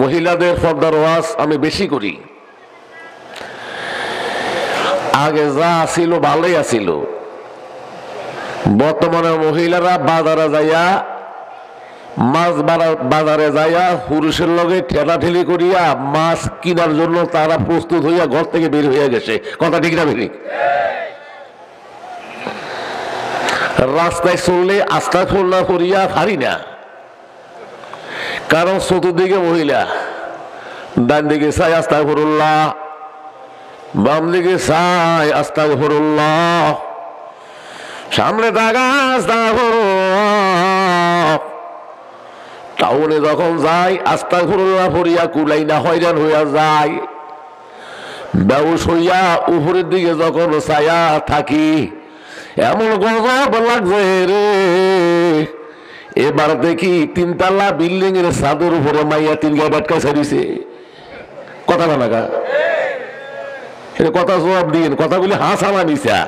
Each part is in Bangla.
মহিলাদের পর্দার ওয়াজ আমি বেশি করি। আগে যা ছিল ভালোই আছিল, বর্তমানে মহিলারা বাজারে যাইয়া মাছ বাজারে যাইয়া পুরুষের লগে ঠেলাঠেলি করিয়া মাছ কেনার জন্য তারা প্রস্তুত হইয়া ঘর থেকে বের হইয়া গেছে। কথা ঠিক না ঠিক? রাস্তায় চললে আস্তাগফিরুল্লাহ করিয়া পারি না, কারণ চতুর্দিকে মহিলা। ডান দিকে চাই আস্তাগফিরুল্লাহ, বাম দিকে চাই আস্তাগফিরুল্লাহ, সামনে তাকা আস্তাগফিরুল্লাহ। টাউনে যখন যাই আস্তাগফিরুল্লাহ পড়িয়া কুলাই না হয়রান হইয়া যায়। বেহুশ হইয়া উপরের দিকে যখন ছায়া থাকি এমন গজব লাগছে রে। এবার দেখি তিনতলা বিল্ডিং এর ছাদের উপরে মাইয়া তিন গায়ে বাটকা ছাড়িছে। কথা বানাগা কথা জবাব দিন, কথাগুলি হাসালা মিশা।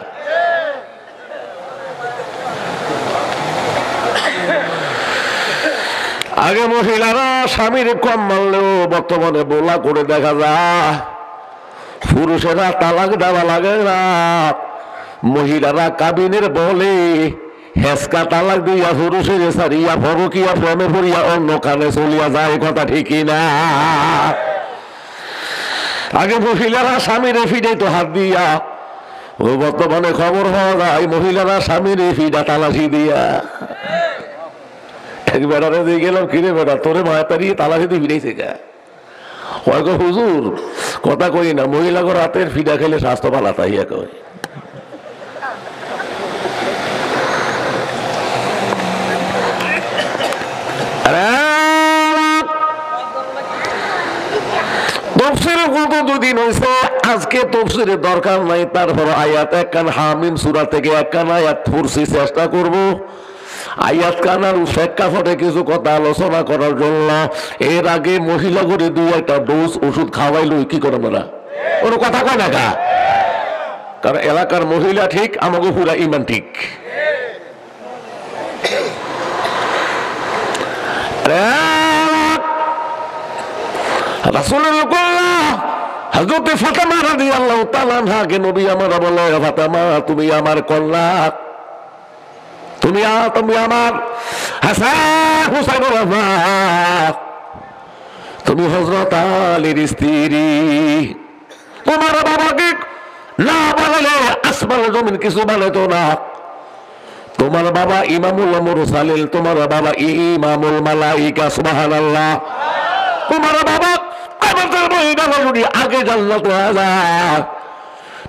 আগে মহিলারা স্বামীর কম মানলেও বর্তমানে বোলা করে দেখা যায়। পুরুষেরা তালাক দেওয়া লাগে না, মহিলারা কাবিনের বলে হেসকা তালাক দিয়া পুরুষের সারিয়া ভরকিয়া প্রেমে পড়িয়া অন্য কানে চলিয়া যায়। কথা ঠিকই না? আগে মহিলারা স্বামীরে ফিডাইতো হাত দিয়া, ও বর্তমানে খবর হওয়া যায় মহিলারা স্বামীরে ফিডা তালাশি দিয়া। এক বেড়ারে দিয়ে গেলাম, কিরে বেড়া তোরে মায়া তাড়িয়ে তালাশি দিয়ে ফিরাইছে গা। হয়তো হুজুর কথা কই না, মহিলা গো রাতের ফিডা খেলে স্বাস্থ্য ভালো তাইয়া কয়। তফসিরে কত দুদিন হয়েছে, আজকে তফসিরের দরকার নাই। তারপর আয়াত একখান হামিম সূরা থেকে একখান আয়াত পড়ছি, চেষ্টা করব আয়াত কানার প্রেক্ষাপটে কিছু কথা আলোচনা করার জন্য। এর আগে মহিলা করে দুই একটা ডোজ ওষুধ খাওয়াইলো, কি করে আমরা ওর কথা কয় না কা? কারণ এলাকার মহিলা ঠিক, আমাকে পুরা ইমান ঠিক। রাসূলুল্লাহ হযরত ফাতেমা রাদিয়াল্লাহু তাআলা আনহাকে নবী আমার বলে, ফাতেমা তুমি আমার কন্যা, তুমি আমার হাসান হুসাইনের বাবা, তুমি হযরত আলীর স্ত্রী। তোমার বাবাকে না বানালে আসমান জমিন কিছু বানাইতো না। তোমার বাবা ইমামুল মুরসালিন, তোমার বাবা ইমামুল মালাইকা, সুবহানাল্লাহ। তোমার বাবা আগে জান্নাতে যায়,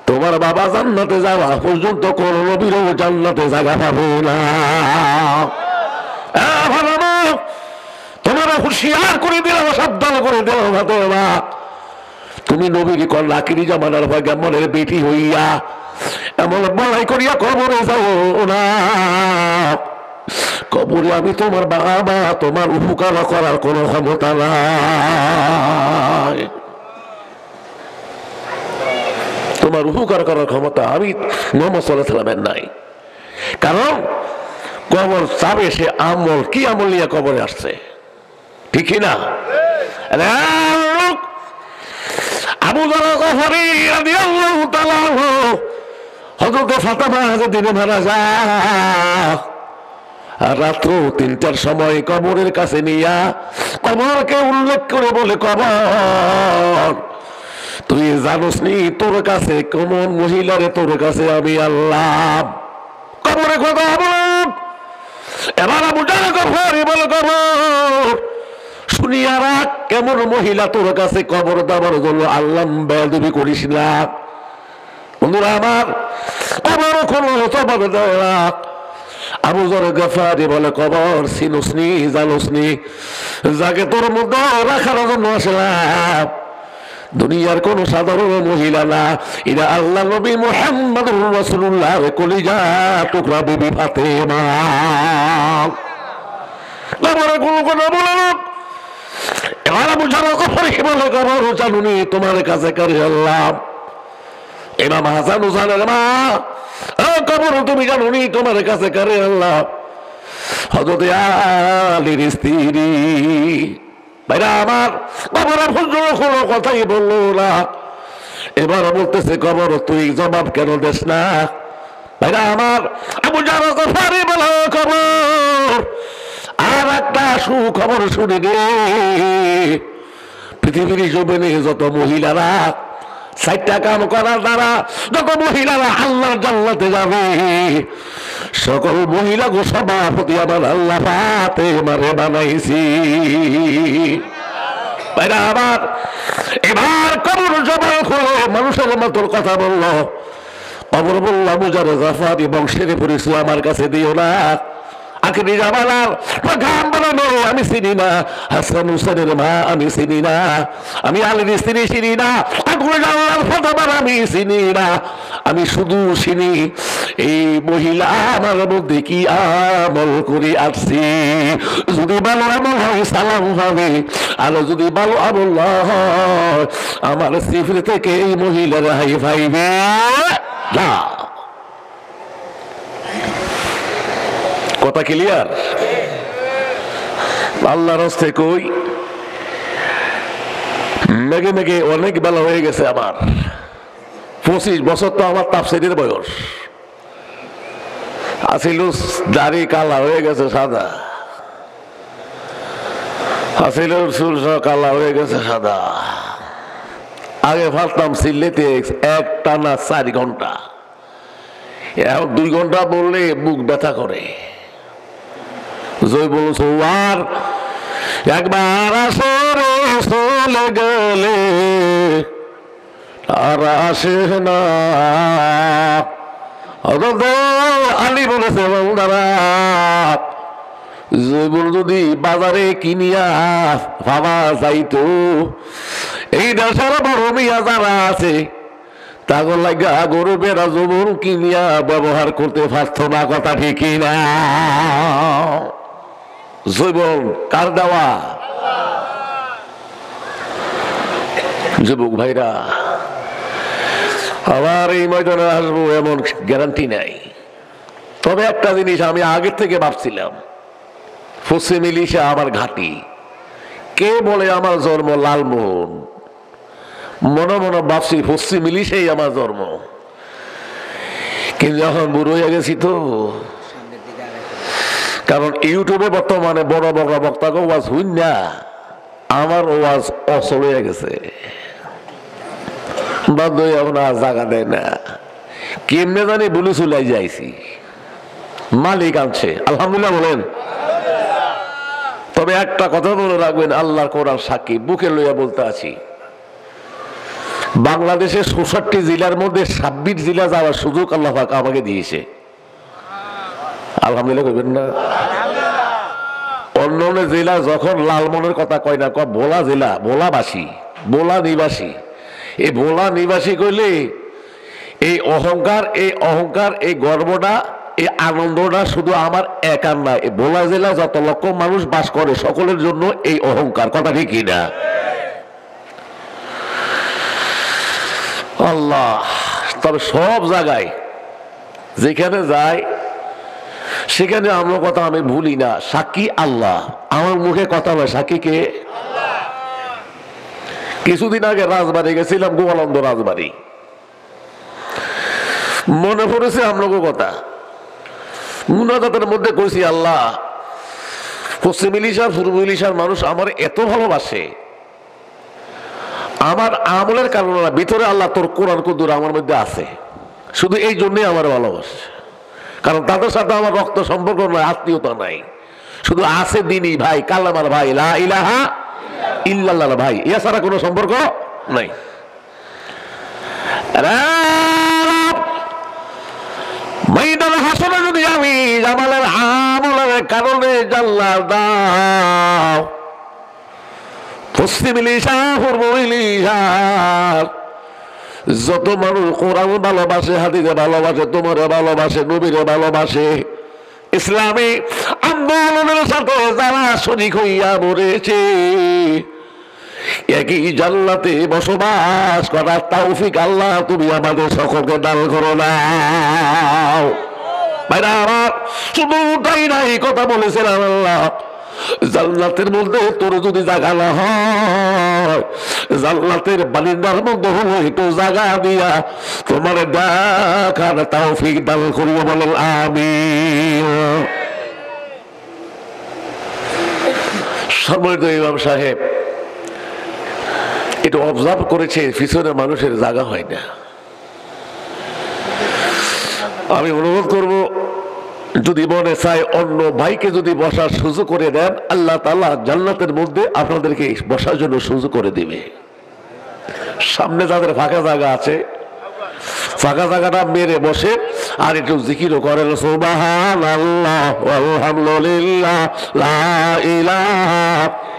তোমার বাবা জান্নাতে যাওয়া পর্যন্ত কোন নবীর জান্নাতে জায়গা পাবে না। তোমার হুঁশিয়ার করে দিলাম, সাবধান করে দিলাম, তুমি নবীর কন্যা আখিরি জামানার পয়গম্বরের বেটি হইয়া এমন বলাই করিয়া কবরে যাও না। কবরে আমি তোমার বাবা, তোমার উপকার করার কোন ক্ষমতা নাই। তোমার উপকার করার ক্ষমতা আমি মুহাম্মদ সাল্লাল্লাহু আলাইহি ওয়াসাল্লামের নাই। কারণ কবর চাবে সে আমল, কি আমল নিয়ে কবরে আসছে, ঠিক না? আবু যর গফারী রাদিয়াল্লাহু তাআলা আনহু হযরত ফাতেমা দিনে মারা যায়, রাত্র ৩টার সময় কবরের কাছে নিয়া কবরকে উল্লেখ করে বলে, কবর তুই জানোস নি তোর কাছে কোন মহিলারে তোর কাছে আমি আল্লাহ। কবরে কথা বল। এবার আবু যর গফারী বলে, কবর শুনিয়া রাখ কেমন মহিলা তোর কাছে কবর দেওয়ার জন্য আল্লাহ বেয়াদবি করিস না। বন্ধুরা আমার, কবর কোন জবাব দেওয়া। আবু যর গফারী বলে, কবর চিনুসনি জানোসনি, যাকে তোর মধ্যে রাখার জন্য আসলাম দুনিয়ার কোন সাধারণ মহিলা না, এরা আল্লাহ নবী মুহাম্মদুর রাসূলুল্লাহ কলিজা টুকরা বিবি ফাতেমা। কবরে কোন কথা বলে না। এবার আবু যর গফারী বলে, কবর জানুনি তোমার কাছে কারে আল্লাহ। ইমাম হাসান হুসাইনের মা, কবর তুমি জানুনি তোমার কাছে কারে আল্লাহ। হযরত আলীর স্ত্রী ভাইরা আমার, কবর কোনো কথাই বললো না। এবার বলতেছে কবর তুই জবাব কেন দেস না? ভাইরা আমার, আবু জার গফারি বলো কবর আর একটা সুখবর শুনে রে, পৃথিবীর জমিনে যত মহিলারা 4টা কাম করার দ্বারা যত মহিলারা আল্লাহর জান্নাতে যাবে, সকল মহিলা গো সভাপতি আমার আল্লাহ ফাতেমারে বানাইছি। ভাইরা আমার, এবার কবর জবান খুলে মানুষের মতোর কথা বললো। কবর বললাম মুজার জাফারি বংশের পরিচয় আমার কাছে দিও না। আখেরি জামানার প্রধান বললো আমি চিনি না, হাসান হুসেনের মা আমি চিনি না, আমি আলীর স্ত্রী চিনি না, ফাতেমার আমি চিনি না, আমি শুধু চিনি এই মহিলা আমার মধ্যে কি আমল করে আসছি। যদি ভালো আমল হয় সালাম হবে, আর যদি ভালো আমল না হয় আমার সিফর থেকে এই মহিলার হাই পাইবে না। কথা ক্লিয়ার? আল্লাহর হস্তে কই মেঘে মেঘে অনেক বেলা হয়ে গেছে আমার। 25 বছর তো আমার তাফসীরের বয়স। আসিল দাড়ি কালা হয়ে গেছে সাদা, আসিল চুল কালা হয়ে গেছে সাদা। আগে ভাবতাম সিল্লেতে এক টানা 4 ঘন্টা, এখন 2 ঘন্টা বললে বুক ব্যথা করে। জয় বলছো আর একবার আসরে চলে গেলে আর আসে না। আলী বলেছে বন্ধুরা, জৈবন যদি বাজারে কিনিয়া ভাবা যাইতো, এই দেশের বড় মিয়া যারা আছে তাগর লাগা গরু বেড়া জবন কিনিয়া ব্যবহার করতে পারত না। কথা ঠিকই না? জৈবন কার দেওয়া? যুবক ভাইরা, আবার এই ময়দানে আসবো এমন গ্যারান্টি নাই। তবে একটা জিনিস আমি আগের থেকে ভাবছিলাম, পশ্চিম ইলিশা আমার ঘাঁটি। কে বলে আমার জন্ম লালমোহন, মনে মনে ভাবছি পশ্চিম ইলিশেই আমার জন্ম। কিন্তু এখন বুড়ো হয়ে গেছি তো, কারণ ইউটিউবে বর্তমানে বড় বড় বক্তাকে ওয়াজ হইন না, আমার ওয়াজ অচল হয়ে গেছে। বাধ্য হয়ে এখন আর জায়গা দেয় না, কেমনে জানি বলে চলাই যাইছি। মালিক আনছে আলহামদুলিল্লাহ বলেন। তবে একটা কথা বলে রাখবেন, আল্লাহর কোরআন সাক্ষী, বুকে লইয়া বলতে আছি, বাংলাদেশের ৬৬ জেলার মধ্যে ২৬ জেলা যাওয়ার সুযোগ আল্লাহ পাক আমাকে দিয়েছে। আলহামদুলিল্লাহ কইবেন না? অন্য অন্য জেলা যখন লালমনের কথা কয় না, কয় ভোলা জেলা, ভোলাবাসী, ভোলা নিবাসী। এই ভোলা নিবাসী কইলে এই অহংকার, এই গর্বটা, এই আনন্দটা শুধু আমার একার না, এই ভোলা জেলা যত লক্ষ মানুষ বাস করে সকলের জন্য এই অহংকার। কথা ঠিকই না? আল্লাহ। তবে সব জায়গায় যেখানে যায় সেখানে আমার কথা আমি ভুলি না, সাক্ষী আল্লাহ। আমার মুখে কথা হয়, সাক্ষী কে? কিছুদিন আগে রাজবাড়ি গেছিলাম, গোয়ালন্দ রাজবাড়ি। মনে পড়েছে আমলোক কথা, মুনাজাতের মধ্যে কইছি, আল্লাহ পশ্চিম ইলিশার পূর্ব ইলিশার মানুষ আমার এত ভালোবাসে, আমার আমলের কারণে না, ভিতরে আল্লাহ তোর কোরআন কুদুর আমার মধ্যে আছে, শুধু এই জন্যই আমার ভালোবাসে। কারণ তাদের সাথে আমার রক্ত সম্পর্ক নয়, আত্মীয়তা নাই, শুধু আছে দিনই ভাই, কালামার ভাই, লা ইলাহা ইল্লাল্লাহ ভাই, এছাড়া কোনো সম্পর্ক নাই। ময়দানে হাসরে যদি আমি জামালের আমলের কারণে জান্নাত দাও, পশ্চিম ইলিশা পূর্ব ইলিশার যত মানুষ কোরআন ভালোবাসে, হাদিসে ভালোবাসে, তোমারে ভালোবাসে, নবীরে ভালোবাসে, ইসলামী আন্দোলনের সাথে যারা শরীক হইয়া মরেছে, একই জান্নাতে বসবাস করার তৌফিক আল্লাহ তুমি আমাদের সকলকে দান করো না। ভাইরা আমার, শুধু তাই নাই, কথা বলেছিলাম আল্লাহ জান্নাতের মধ্যে তোর যদি জায়গা না হয়, জান্নাতের বালিন্দার মধ্যে হলো একটু জায়গা দিয়া তোমার দেখার তৌফিক দান করিও, বলেন আমিন। সম্মানিত ইমাম সাহেব এটা অবজার্ভ করেছে, পিছনে মানুষের জায়গা হয় না। আমি অনুরোধ করব, যদি মনে চায় অন্য ভাইকে যদি বসার সুযোগ করে দেন, আল্লাহ তাআলা জান্নাতের মধ্যে আপনাদেরকে বসার জন্য সুযোগ করে দিবে। সামনে যাদের ফাঁকা জায়গা আছে, ফাঁকা জায়গাটা মেরে বসে আর একটু জিকিরও করেন, সুবহানাল্লাহ আলহামদুলিল্লাহ লা ইলাহা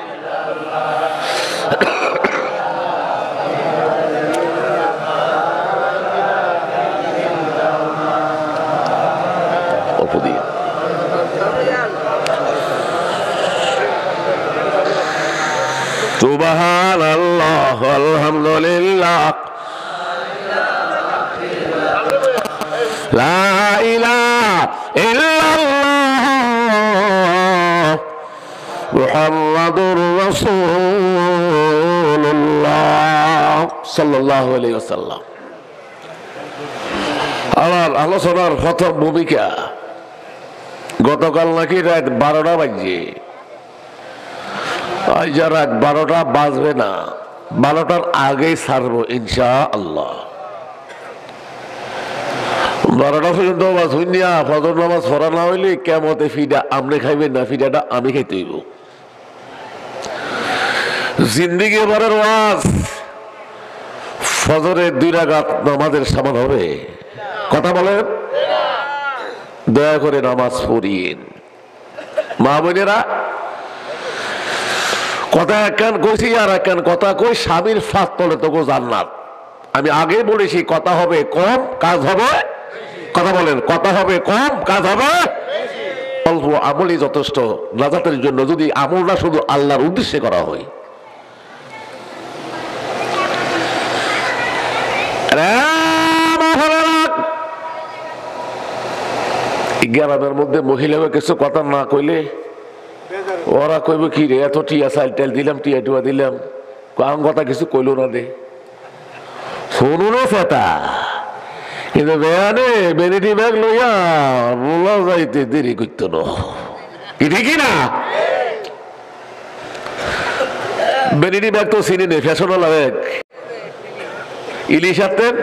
সুবহানাল্লাহ আলহামদুলিল্লাহ লা ইলাহা ইল্লাল্লাহ মুহাম্মাদুর রাসূলুল্লাহ সাল্লাল্লাহু আলাইহি ওয়াসাল্লাম। আমার আলোচনার প্রথম ভূমিকা, গতকাল নাকি রাত 12টা বাজে, আজ রাত 12টা বাজবে না, 12টার আগেই ছাড়বো ইনশাআল্লাহ। 12টা পর্যন্ত ফজর নামাজ পড়া না হইলে কিয়ামতে ফিডা আপনি খাইবেন না, ফিডাটা আমি খাইতে হইব। জিন্দেগি এবারের ওয়াজ ফজরের 2 রাকাত নামাজের সমান হবে? কথা বলেন, দয়া করে নামাজ পড়িয়েন। মা বোনেরা, কথা একখান কইছি আর একখান কথা কই, স্বামীর ফাঁক তলে তোকে জান্নাত। আমি আগে বলেছি কথা হবে কম, কাজ হবে, কথা বলেন, কথা হবে কম, কাজ হবে অল্প। আমলই যথেষ্ট নাজাতের জন্য, যদি আমলটা শুধু আল্লাহর উদ্দেশ্যে করা হয়। গ্রামের মধ্যে মহিলাকে কিছু কথা না কইলে ওরা কইব কি রে, এত টিয়া চাল তেল দিলাম, টিয়া টুয়া দিলাম, কাম কথা কিছু কইল না দে, শুনুন সেটা। কিন্তু বেয়ানে বেনিটি ব্যাগ লইয়া বলা যাইতে দেরি করতো না, ঠিকই না? বেনিটি ব্যাগ তো চিনি নেই, ফ্যাশনওয়ালা ব্যাগ। ইলিশাতেন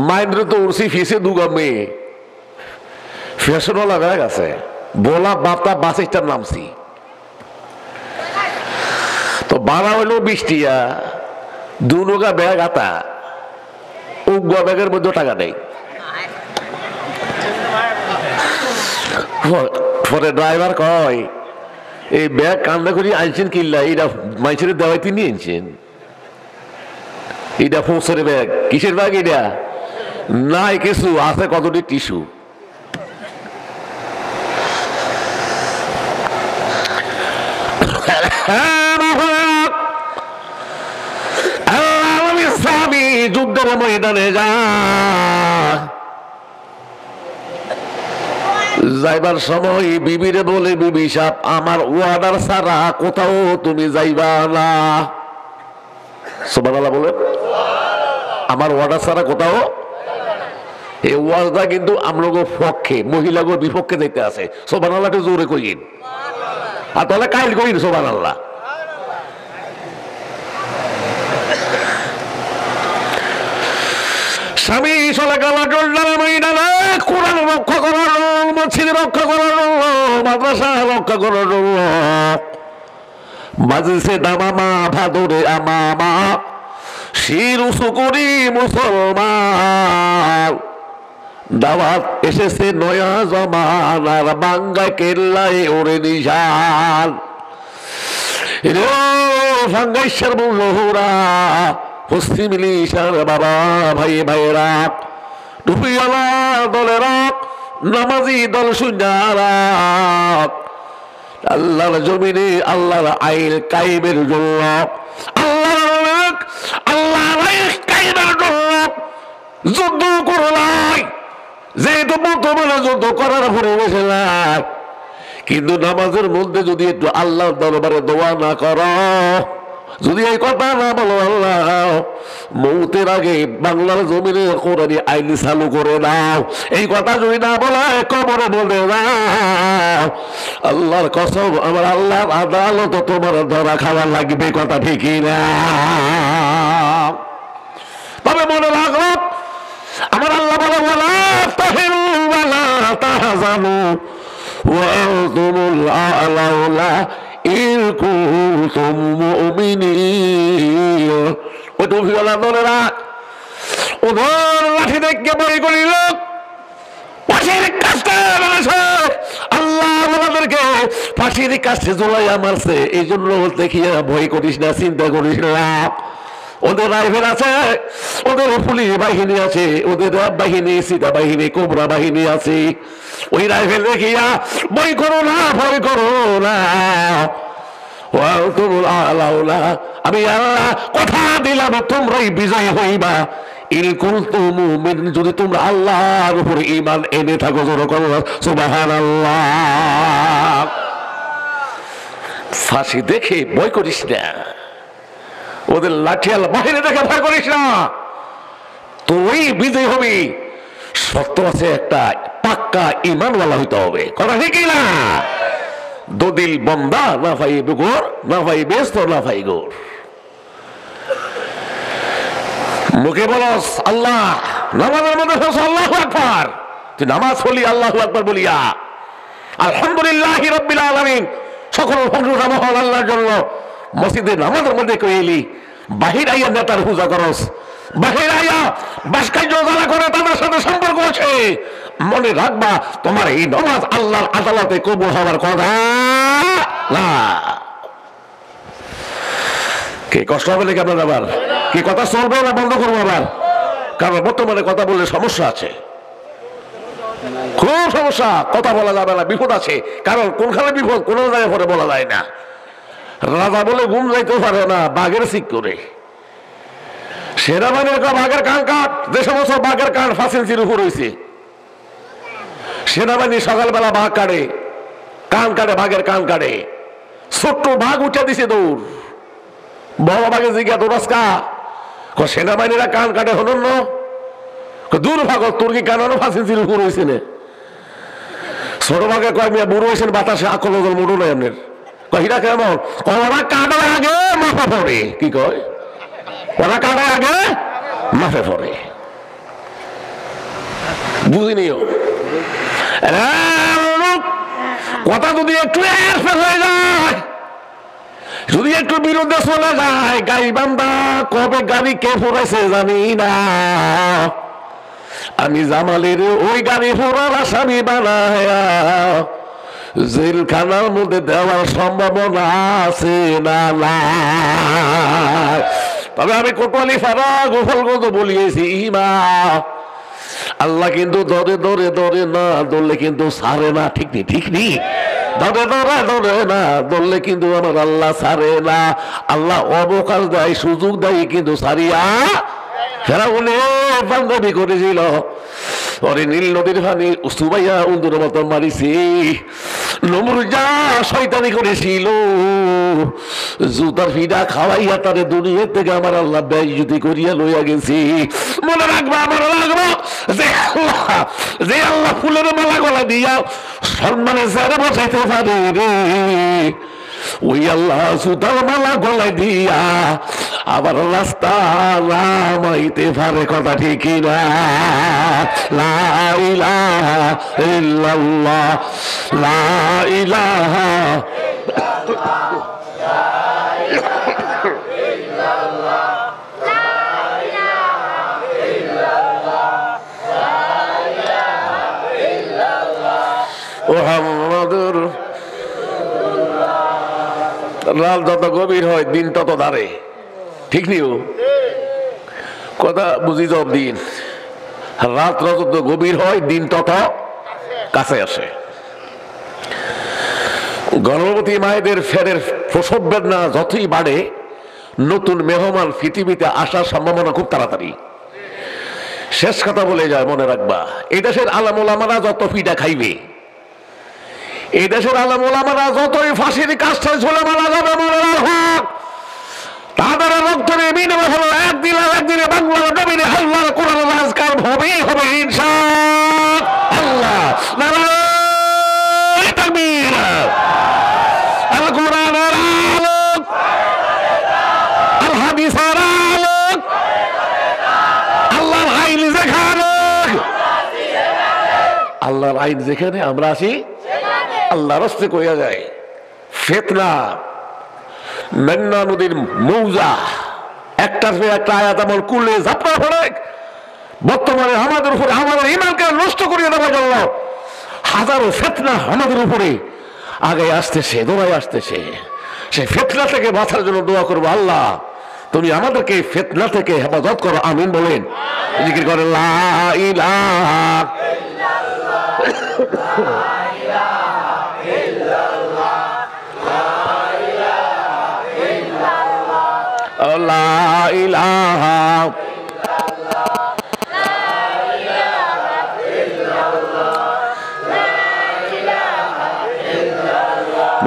মাইন্দ্র তো উড়ছি ফিসে দুগা মেয়ে, ফ্যাশনওয়ালা ব্যাগ আছে, বলা বার্তা বাস স্ট্যান্ড নামছি তো ভাড়া হইল 20 টিয়া, 2 নৌকা ব্যাগ আতা, উগা ব্যাগের মধ্যে টাকা নেই। পরে ড্রাইভার কয়, এই ব্যাগ কান্দা করি আনছেন কিল্লা, এইটা মানুষের দেওয়াই তিনি আনছেন, এটা ফোঁসের ব্যাগ। কিসের ব্যাগ এটা? নাই কিছু আছে, কতটি টিস্যু। যুদ্ধের ময়দানে যাইবার সময় বিবিরে বলে, বিবি সাহেব আমার ওয়ার্ডার ছাড়া কোথাও তুমি যাইবা না। সুবহানাল্লাহ বলে, আমার ওয়ার্ডার ছাড়া কোথাও। এই ওয়ার্ডটা কিন্তু আমলোগো পক্ষে, মহিলাগো বিপক্ষে যাইতে আছে। সুবহানাল্লাহ জোরে কইন, আর তাহলে কাইল কইন সুবহানাল্লাহ। স্বামী চলে গেলা ময়দানে, কোরআন রক্ষা করার, মসজিদ রক্ষা করার, মাদ্রাসা রক্ষা করার, মাজলিসে দামামা ভাদরে আমামা, শির উঁচু করি মুসলমান, দাওয়াত এসেছে নয়া জমানার, বাঙ্গা কেল্লায় ওরে নিশান রে ভাঙ্গাইশার বলহুরা, পশ্চিম ইলিশার বাবা ভাই ভাইরা, টুপিওয়ালা দলেরা, নামাজি দল সুন্নারা, আল্লাহর জমিনে আল্লাহর আইন কায়েমের জন্য, আল্লাহর আইন কায়েমের জন্য যুদ্ধ করলাই। যেহেতু বর্তমানে যুদ্ধ করার পরে বসে কিন্তু নামাজের মধ্যে যদি একটু আল্লাহর দরবারে দোয়া না করো, যদি এই কথা না বলো, আল্লাহ মৌতের আগে বাংলার জমিনে কোরআনি আইন চালু করে দাও, এই কথা যদি না বলা কবরে বলে দাও, আল্লাহর কসম আমার আল্লাহর আদালত তোমার ধরা খাওয়া লাগবে। কথা ঠিকই না? তবে মনে রাখো আমার আল্লাহ বলে ওয়ালা তাহিনু ওয়ালা তাহজানু ওয়া আনতুমুল আ'লাউনা ইন কুনতুম মুমিনিন। ওই টুপিওয়ালা দলেরা ওদের লাঠি দেখে বই করিল, ফাঁসির কাছে আল্লাহ আমাদেরকে ফাঁসির কাছে জোলাইয়া মারছে, এই জন্য দেখিয়া ভয় করিস না, চিন্তা করিস না। ওদের রাইফেল আছে, ওদের পুলিশ বাহিনী আছে, ওদের বাহিনী, সীতা বাহিনী, কোবরা বাহিনী আছে। ওই রাইফেল দেখিয়া ভয় করো না, ভয় করো না। আমি আল্লাহ কথা দিলাম তোমরাই বিজয় হইবা যদি তোমরা আল্লাহর উপরে ঈমান এনে থাকো। সুবহানাল্লাহ। ফাঁসি দেখে ভয় করিস না, ওদের লাঠিয়াল বাহিনী দেখে ভয় করিস না, তুই বিজয় হবি। সত্য আছে একটা, পাক্কা ঈমানওয়ালা হইতে হবে। কথা ঠিক না? দদিল বন্দা না ভাই গোর, না ভাই ব্যস্ত, না ভাই গোর। মুখে বলস আল্লাহ, নামাজের মধ্যে আল্লাহু আকবার, তুই নামাজ পড়লি আল্লাহু আকবার বলিয়া আলহামদুলিল্লাহি রাব্বিল আলামিন, সকল প্রশংসা মহান আল্লাহর জন্য। মসজিদে নামাজের মধ্যে কইলি, বাহির আইয়া নেতার পূজা করস, বাহির আইয়া বাসকার্য যারা করে তাদের সাথে সম্পর্ক আছে, মনে রাখবা তোমার এই নামাজ আল্লাহর আদালতে কবুল হওয়ার কথা না। কে কষ্ট হবে নাকি আপনার? আবার কি কথা চলবে না বন্ধ করবো আবার? কারণ বর্তমানে কথা বললে সমস্যা আছে, খুব সমস্যা, কথা বলা যাবে না, বিপদ আছে। কারণ কোনখানে বিপদ কোন জায়গায় পরে বলা যায় না। রাজা বলে ঘুম যাইতে পারে না, বাঘের শিক করে। সেনাবাহিনীর বাঘের কান কাট, যে সমস্ত বাঘের কান ফাঁসির উপর হয়েছে, সেনাবাহিনী সকালবেলা বাঘ কাটে, কান কাটে, বাঘের কান কাটে। ছোট্ট বাঘ উঠে দিছে দৌড়, বড় বাঘের জিজ্ঞা দৌড়াসকা, সেনাবাহিনীরা কান কাটে হনন দূর ভাগ, তোর কি কানানো ফাঁসির উপর হয়েছে না? ছোট বাঘে কয় মিয়া বুড়ো হয়েছেন বাতাসে আকল মোড়ো নয় আপনার। কহিরা কেমন? ওরা কাটার আগে মাথা পড়ে। কি কয়? ওরা কাটার আগে মাথা পড়ে। বুঝিনিও কথা যদি একটু হয়ে যায়, যদি একটু বিরুদ্ধে চলে যায়, গাড়ি বান্দা কবে গাড়ি কে ফোরাইছে জানি না। আমি জামালের ওই গাড়ি ফোরার আসামি বানায়া জেলখানার মধ্যে দেওয়ার সম্ভাবনা আছে না? তবে আমি কোটওয়ালি ফারা গোপালগঞ্জ বলিয়েছি, ইমা আল্লাহ কিন্তু দরে দরে দরে না দৌড়লে কিন্তু ছাড়ে না। ঠিক নি? ঠিক নি? দরে দরে দরে না দৌড়লে কিন্তু আমার আল্লাহ ছাড়ে না। আল্লাহ অবকাশ দেয়, সুযোগ দেয়, কিন্তু ছাড়িয়া ফেরাউনে বান্ধবী করেছিল। ওরে নীল নদীর পানি সুবাইয়া উন্দুর মতো মারিছি, নমরুজা শয়তানি করেছিল, জুতার ফিডা খাওয়াইয়া তারে দুনিয়ার থেকে আমার আল্লাহ বেইজ্জতি করিয়া লইয়া গেছি। মনে রাখবা, আমার রাখবো যে আল্লাহ ফুলের মালা গলা দিয়া সম্মানে যারা বসাইতে পারে রে, ওই আল্লাহ জুতার মালা গলায় দিয়া আবার রাস্তা নামাইতে পারে। কথা ঠিক না? লা ইলাহা ইল্লাল্লাহ, লা ইলাহা মুহাম্মাদুর। রাত যত গভীর হয় দিন তত ধারে। ঠিক নিও কথা বুঝি? সব দিন রাত যত গভীর হয় দিন তত কাছে আসে। গর্ভবতী মায়েদের ফেরের প্রসব বেদনা যতই বাড়ে, নতুন মেহমান পৃথিবীতে আসার সম্ভাবনা খুব তাড়াতাড়ি। শেষ কথা বলে যায়, মনে রাখবা, এই দেশের আলেম ওলামারা যত পিঠা খাইবে, এই দেশের আলেম ওলামারা যতই ফাঁসির কাছে ঝুলে মারা যাবে মনে রাখুক, তাদের রক্তের বিনিময় হলো একদিনে বাংলার জমিনে আল্লাহর কোরআন রাজকার হবেই হবে ইনশাআল্লাহ। নারায়ে তাকবীর। আল কোরআনের আলোক, আল হাদিসের আলোক, আল্লাহর আইন যেখানে, আল্লাহর আইন যেখানে আমরা আছি আল্লাহর রাস্তে কইয়া যায়। ফিতনা মেঘনা নদীর মৌজা একটার পর একটা আয়াত আমল কুলে ঝাপটা পড়ে বর্তমানে আমাদের উপরে আমাদের ঈমানকে নষ্ট করিয়ে দেওয়ার জন্য হাজারো ফিতনা আমাদের উপরে আগে আসতেছে, দৌড়ায় আসতেছে। সেই ফিতনা থেকে বাঁচার জন্য দোয়া করবো, আল্লাহ তুমি আমাদেরকে ফিতনা থেকে হেফাজত করো, আমিন বলেন। জিকির করেন লা ইলাহা লা ইলাহা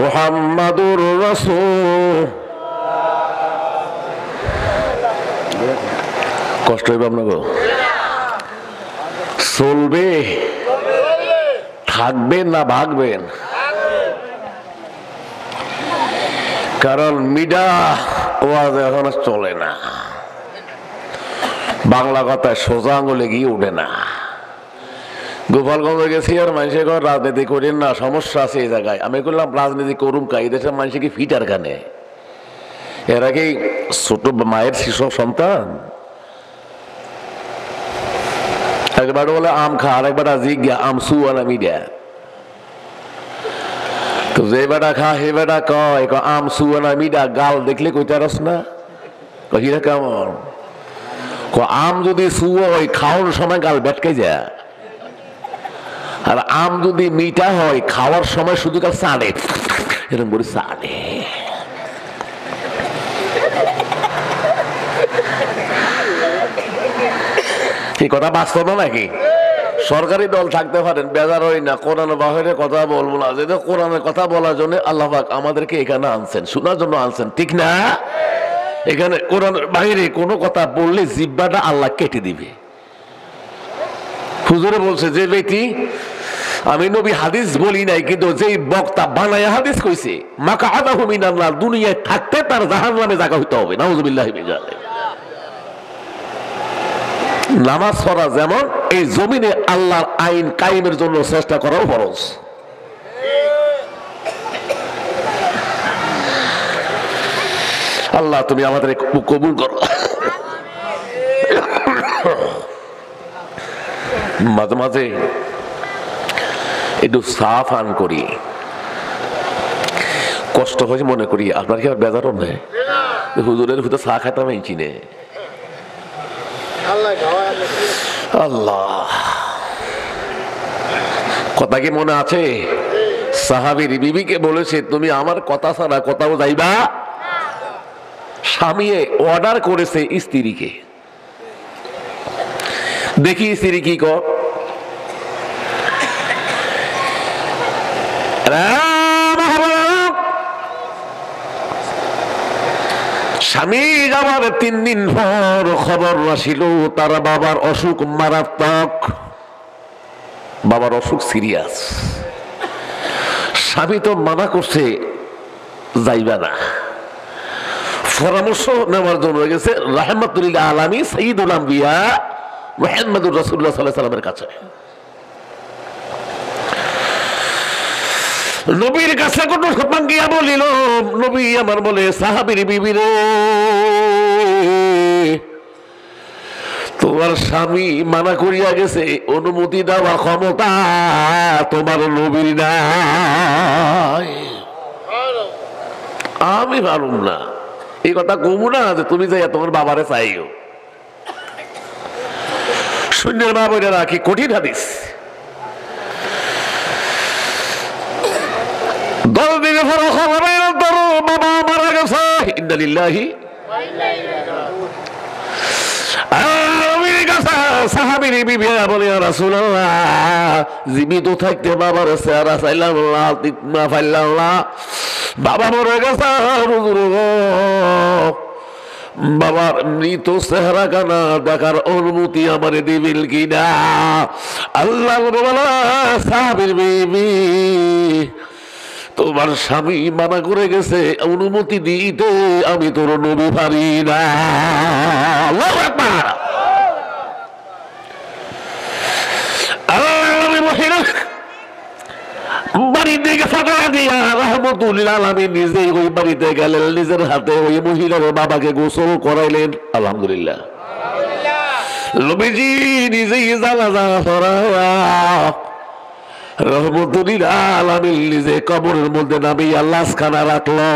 মুহাম্মাদুর রাসূল। কষ্ট হইবে আপনাকে? চলবে, থাকবেন না ভাগবেন? কারণ মিডা ওয়াজ এখন চলে না, বাংলা কথায় সোজা আঙুলে গিয়ে উঠে না। গোপালগঞ্জে গেছি আর মানুষের ঘর রাজনীতি করেন না, সমস্যা আছে এই জায়গায়। আমি করলাম রাজনীতি করুম কা, এই দেশের মানুষ কি ফিটার কানে? এরা কি ছোট মায়ের শিশু সন্তান? একবার বলে আম খা, আরেকবার জিজ্ঞা আম সুয়ানা মিডিয়া। তো যে বেটা খা হে বেটা কয় আম সুয়ানা মিডা, গাল দেখলে কইতারস না কহিরা কেমন? আম যদি সুয়া হয় খাওয়ার সময় গাল বেটকে যায়, আর আম যদি মিঠা হয় খাওয়ার সময় শুধু গাল চাড়ে, এরকম করে চাড়ে। এই কথা বাস্তব নাকি? সরকারি দল থাকতে পারেন, বেজার হই না, কোরআন বাহিরে কথা বলবো না। যেহেতু কোরআনের কথা বলার জন্য আল্লাহ পাক আমাদেরকে এখানে আনছেন, শোনার জন্য আনছেন, ঠিক না? এখানে কোরআনের বাহিরে কোনো কথা বললে জিহ্বাটা আল্লাহ কেটে দিবে। হুজুরে বলছে যে ব্যক্তি, আমি নবী হাদিস বলি নাই, কিন্তু যেই বক্তা বানায় হাদিস কইছে মাকআদাহু মিনান নার, দুনিয়ায় থাকতে তার জাহান্নামে জায়গা হইতে হবে। নাউযুবিল্লাহি মিন যালিক। নামাজ পড়া যেমন, এই জমিনে আল্লাহর আইন কায়েমের জন্য চেষ্টা করাও ফরজ। আল্লাহ তুমি আমাদের কবুল করো। মাঝে মাঝে একটু চা পান করি, কষ্ট হয়েছে মনে করি। আপনার কি আর বেজারও নেই? হুজুরের ভিতরে চা খাইতাম এই চিনে। আল্লাহ, কথা কি মনে আছে? সাহাবীর বিবিকে বলেছে তুমি আমার কথা ছাড়া কোথাও যাইবা। স্বামী অর্ডার করেছে স্ত্রীকে, দেখি স্ত্রী কি কর। স্বামী যাওয়ার 3 দিন পর খবর আসিল তার বাবার অসুখ মারাত্মক, বাবার অসুখ সিরিয়াস। স্বামী তো মানা করছে যাইবা না, পরামর্শ নেওয়ার জন্য গেছে রাহমাতুল লিল আলামিন সাইয়্যিদুল আম্বিয়া মুহাম্মদুর রাসূলুল্লাহ সাল্লাল্লাহু আলাইহি ওয়াসাল্লামের কাছে। নবীর কাছে কোন গিয়া বলিল, নবী আমার বলে সাহাবীর বিবি রে, তোমার স্বামী মানা করিয়া গেছে, অনুমতি দেওয়ার ক্ষমতা তোমার নবীর নাই। আমি পারুম না, এই কথা কমু না যে তুমি যাইয়া তোমার বাবারে চাইও। শূন্যের বাবা রাখি কঠিন হাদিস। 10 দিনের পর খবর বাবা মারা গেছে। ইন্না লিল্লাহি ওয়া ইন্না ইলাইহি রাজিউন। আমি নবীর কাছে সাহাবীর বিবি বলে রাসূলুল্লাহ জীবিত থাকতে বাবার চেহারা চাইলাম না পাইলাম না, বাবা মরে গেছে হুজুর গো, বাবার মৃত চেহারা কানা দেখার অনুমতি আমারে দিবেন কিনা? আল্লাহ বলে সাহাবীর বিবি তোমার স্বামী মানা করে গেছে, অনুমতি দিতে আমি তোর নবী পারি না। আল্লাহু আকবার। বাড়ির দিকে ফাটা দিয়া রাহমাতুল আলামিন নিজেই ওই বাড়িতে গেলেন, নিজের হাতে ওই মহিলার বাবাকে গোসল করাইলেন। আলহামদুলিল্লাহ। নবীজি নিজেই জানাজা পড়ায়া রহমতুল আলামিন নিজে কবরের মধ্যে নামিয়ে লাশখানা রাখলো।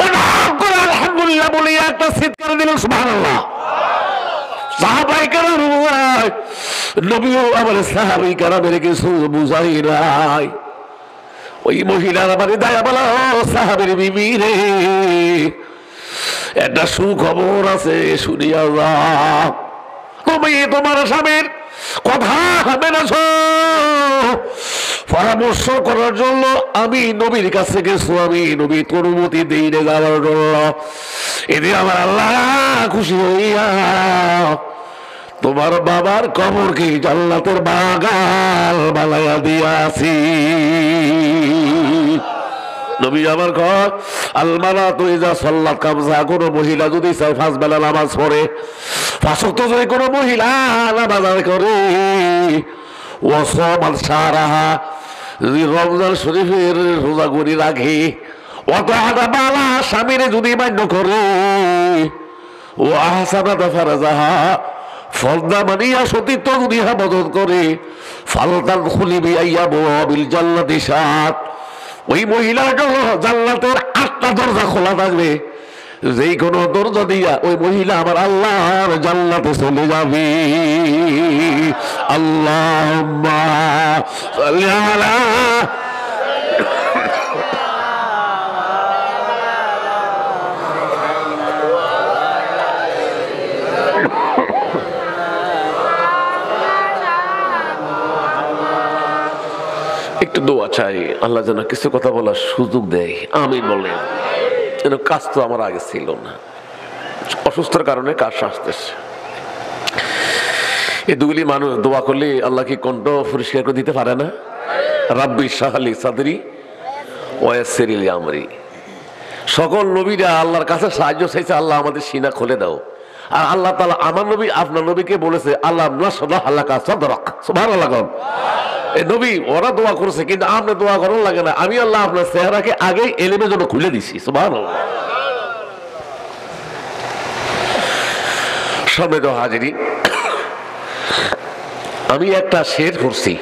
আলহামদুলিল্লাহ বলে একটা চিৎকার দিল সুবহানাল্লাহ। সাহাবায়ে কেরাম নবীও আমার সাহাবায়ে কেরামের কিছু বুঝাই নাই। ওই মহিলার বাড়ি দায়া বলা সাহাবের বিবি রে, একটা সুখবর আছে শুনিয়া যাও। তুমি তোমার স্বামীর কথা হবে না পরামর্শ করার জন্য আমি নবীর কাছে গেছো, আমি নবী অনুমতি দিই না যাওয়ার জন্য। এতে আমার আল্লাহ খুশি হইয়া তোমার বাবার কবরকে জান্নাতের বাগান বানাইয়া দিয়াছি। নবী আমার ঘর আলমারা তুই যা সাল্লাত কামসা, কোনো মহিলা যদি চাই 5 বেলা নামাজ পড়ে, 5 ওয়াক্ত যদি কোনো মহিলা নামাজ করে, ওয়াসামাল শাহরাহা যদি রমজান শরীফের রোজা করে রাখে, অত আদা বালা স্বামীরে যদি মান্য করে, ও আহসানাত ফারাজাহা ফলদা মানিয়া সতীত্ব যদি হেফাজত করে, ফালতাল খুলিবি আইয়া বিল জান্নাতি সাত, ওই মহিলার জন্য জান্নাতের 8টা দরজা খোলা থাকবে। যেই কোনো দরজা দিয়া ওই মহিলা আমার আল্লাহর জান্নাতে চলে যাবে। আল্লাহুম্মা সাল্লি আলা একটু দোয়া চাই, আল্লাহ যেন কিছু কথা বলার সুযোগ দেয়। আমিন বলেন। কাজ তো আমার আগে ছিল না, অসুস্থতার কারণে কাজ আসতেছে। এই দুগুলি মানুষ দোয়া করলে আল্লাহ কি কণ্ঠ পরিষ্কার করে দিতে পারে না? রাব্বি ইশরাহ লি সাদরি ওয়া ইয়াসসির লি আমরি। সকল নবীরা আল্লাহর কাছে সাহায্য চাইছে, আল্লাহ আমাদের সিনা খুলে দাও। আর আল্লাহ তাআলা আমার নবী আপনার নবীকে বলেছে আল্লাহ নাশরাহ লাকা সাদরাক। সুবহানাল্লাহ। এই নবী ওরা দোয়া করেছে, কিন্তু আপনি দোয়া করার লাগে না। আমি আল্লাহ আপনার চেহারাকে আগেই এলেমের জন্য খুলে দিছি। সুবহানাল্লাহ। সম্মানিত হাজিরিন, আমি একটা শের পড়ছি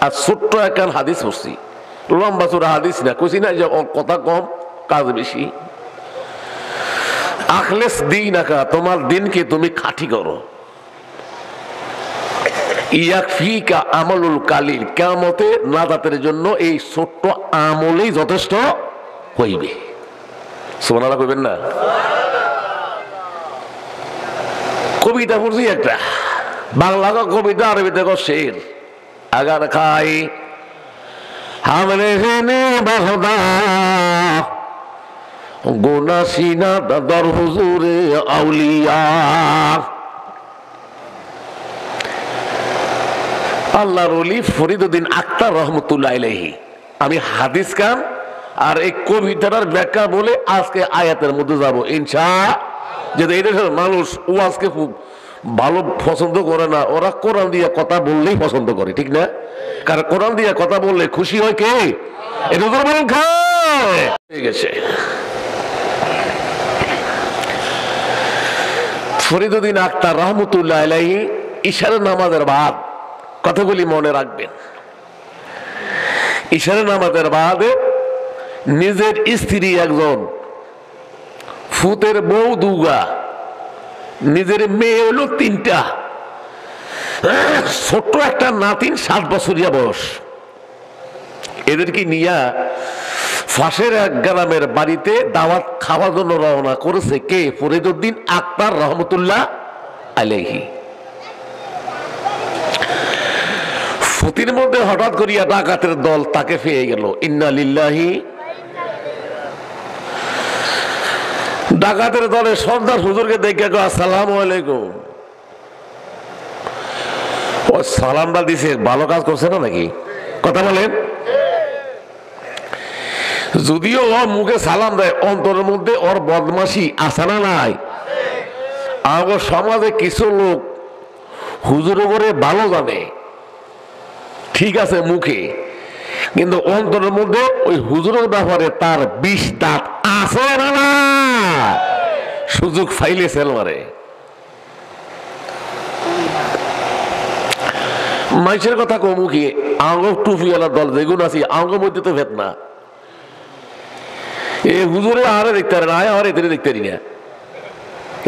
আর ছোট্ট একটা হাদিস পড়ছি, লম্বা চূড়া হাদিস না, কইছি না যে কথা কম কাজ বেশি। আখলেস দীনাকা, তোমার দিনকে তুমি খাঁটি করো। ইয়াকফিকা আমলুল কালিল, কিয়ামতে নাজাতের জন্য এই ছোট্ট আমলেই যথেষ্ট হইবে। সুবহানাল্লাহ কইবেন না? কবিতা পড়ছি একটা, বাংলা কবিতা, আরবিতে শের। আগার খাই হামলে হেনে বাহদা গোনাসিনা দর হুজুরে আউলিয়া। আল্লাহর ওলি ফরিদউদ্দিন আক্তার রহমতুল্লাহ আলাইহি। আমি হাদিস কাম আর এই কবিতার ব্যাখ্যা বলে আজকে আয়াতের মধ্যে যাব ইনশাআল্লাহ। যে এই দেশের মানুষ ওয়াজকে খুব ভালো পছন্দ করে না, ওরা কোরআন দিয়ে কথা বললেই পছন্দ করে, ঠিক না? কারণ কোরআন দিয়ে কথা বললে খুশি হয় কে? এটা তো বলেন খায় হয়ে গেছে। ফরিদউদ্দিন আক্তার রহমতুল্লাহ আলাইহি ইশারের নামাজের বাদ কথাগুলি মনে রাখবেন। ইশারের নামাজের বাদে নিজের স্ত্রী একজন, ফুতের বউ দুগা, নিজের মেয়ে হলো 3টা, ছোট্ট একটা নাতিন 7 বছরিয়া বয়স। এদেরকে নিয়া পাশের এক গ্রামের বাড়িতে দাওয়াত খাওয়ার জন্য রওনা করেছে কে? ফরিদউদ্দিন আক্তার রহমতুল্লাহ আলাইহি। ফুতির মধ্যে হঠাৎ করিয়া ডাকাতের দল তাকে পেয়ে গেল। ইন্না লিল্লাহি। ডাকাতের দলের সর্দার হুজুরকে দেখে গো আসসালামু আলাইকুম। ও সালামটা দিছে, ভালো কাজ করছে না নাকি? কথা বলেন। যদিও ও মুখে সালাম দেয়, অন্তরের মধ্যে ওর বদমাশি আছে না নাই? আমার সমাজে কিছু লোক হুজুরের করে ভালো জানে, ঠিক আছে মুখে, কিন্তু অন্তরের মধ্যে ওই হুজুরের ব্যাপারে তার 20 দাঁত আছে না? সুযোগ ফাইলে সেল মারে। মানুষের কথা কমুখে আঙ্গ টুপিওয়ালা দল যেগুলো আছি আঙ্গ মধ্যে তো ভেদ না। এ হুজুরে আরে দেখতে পারে না, আর এদের দেখতে পারি না,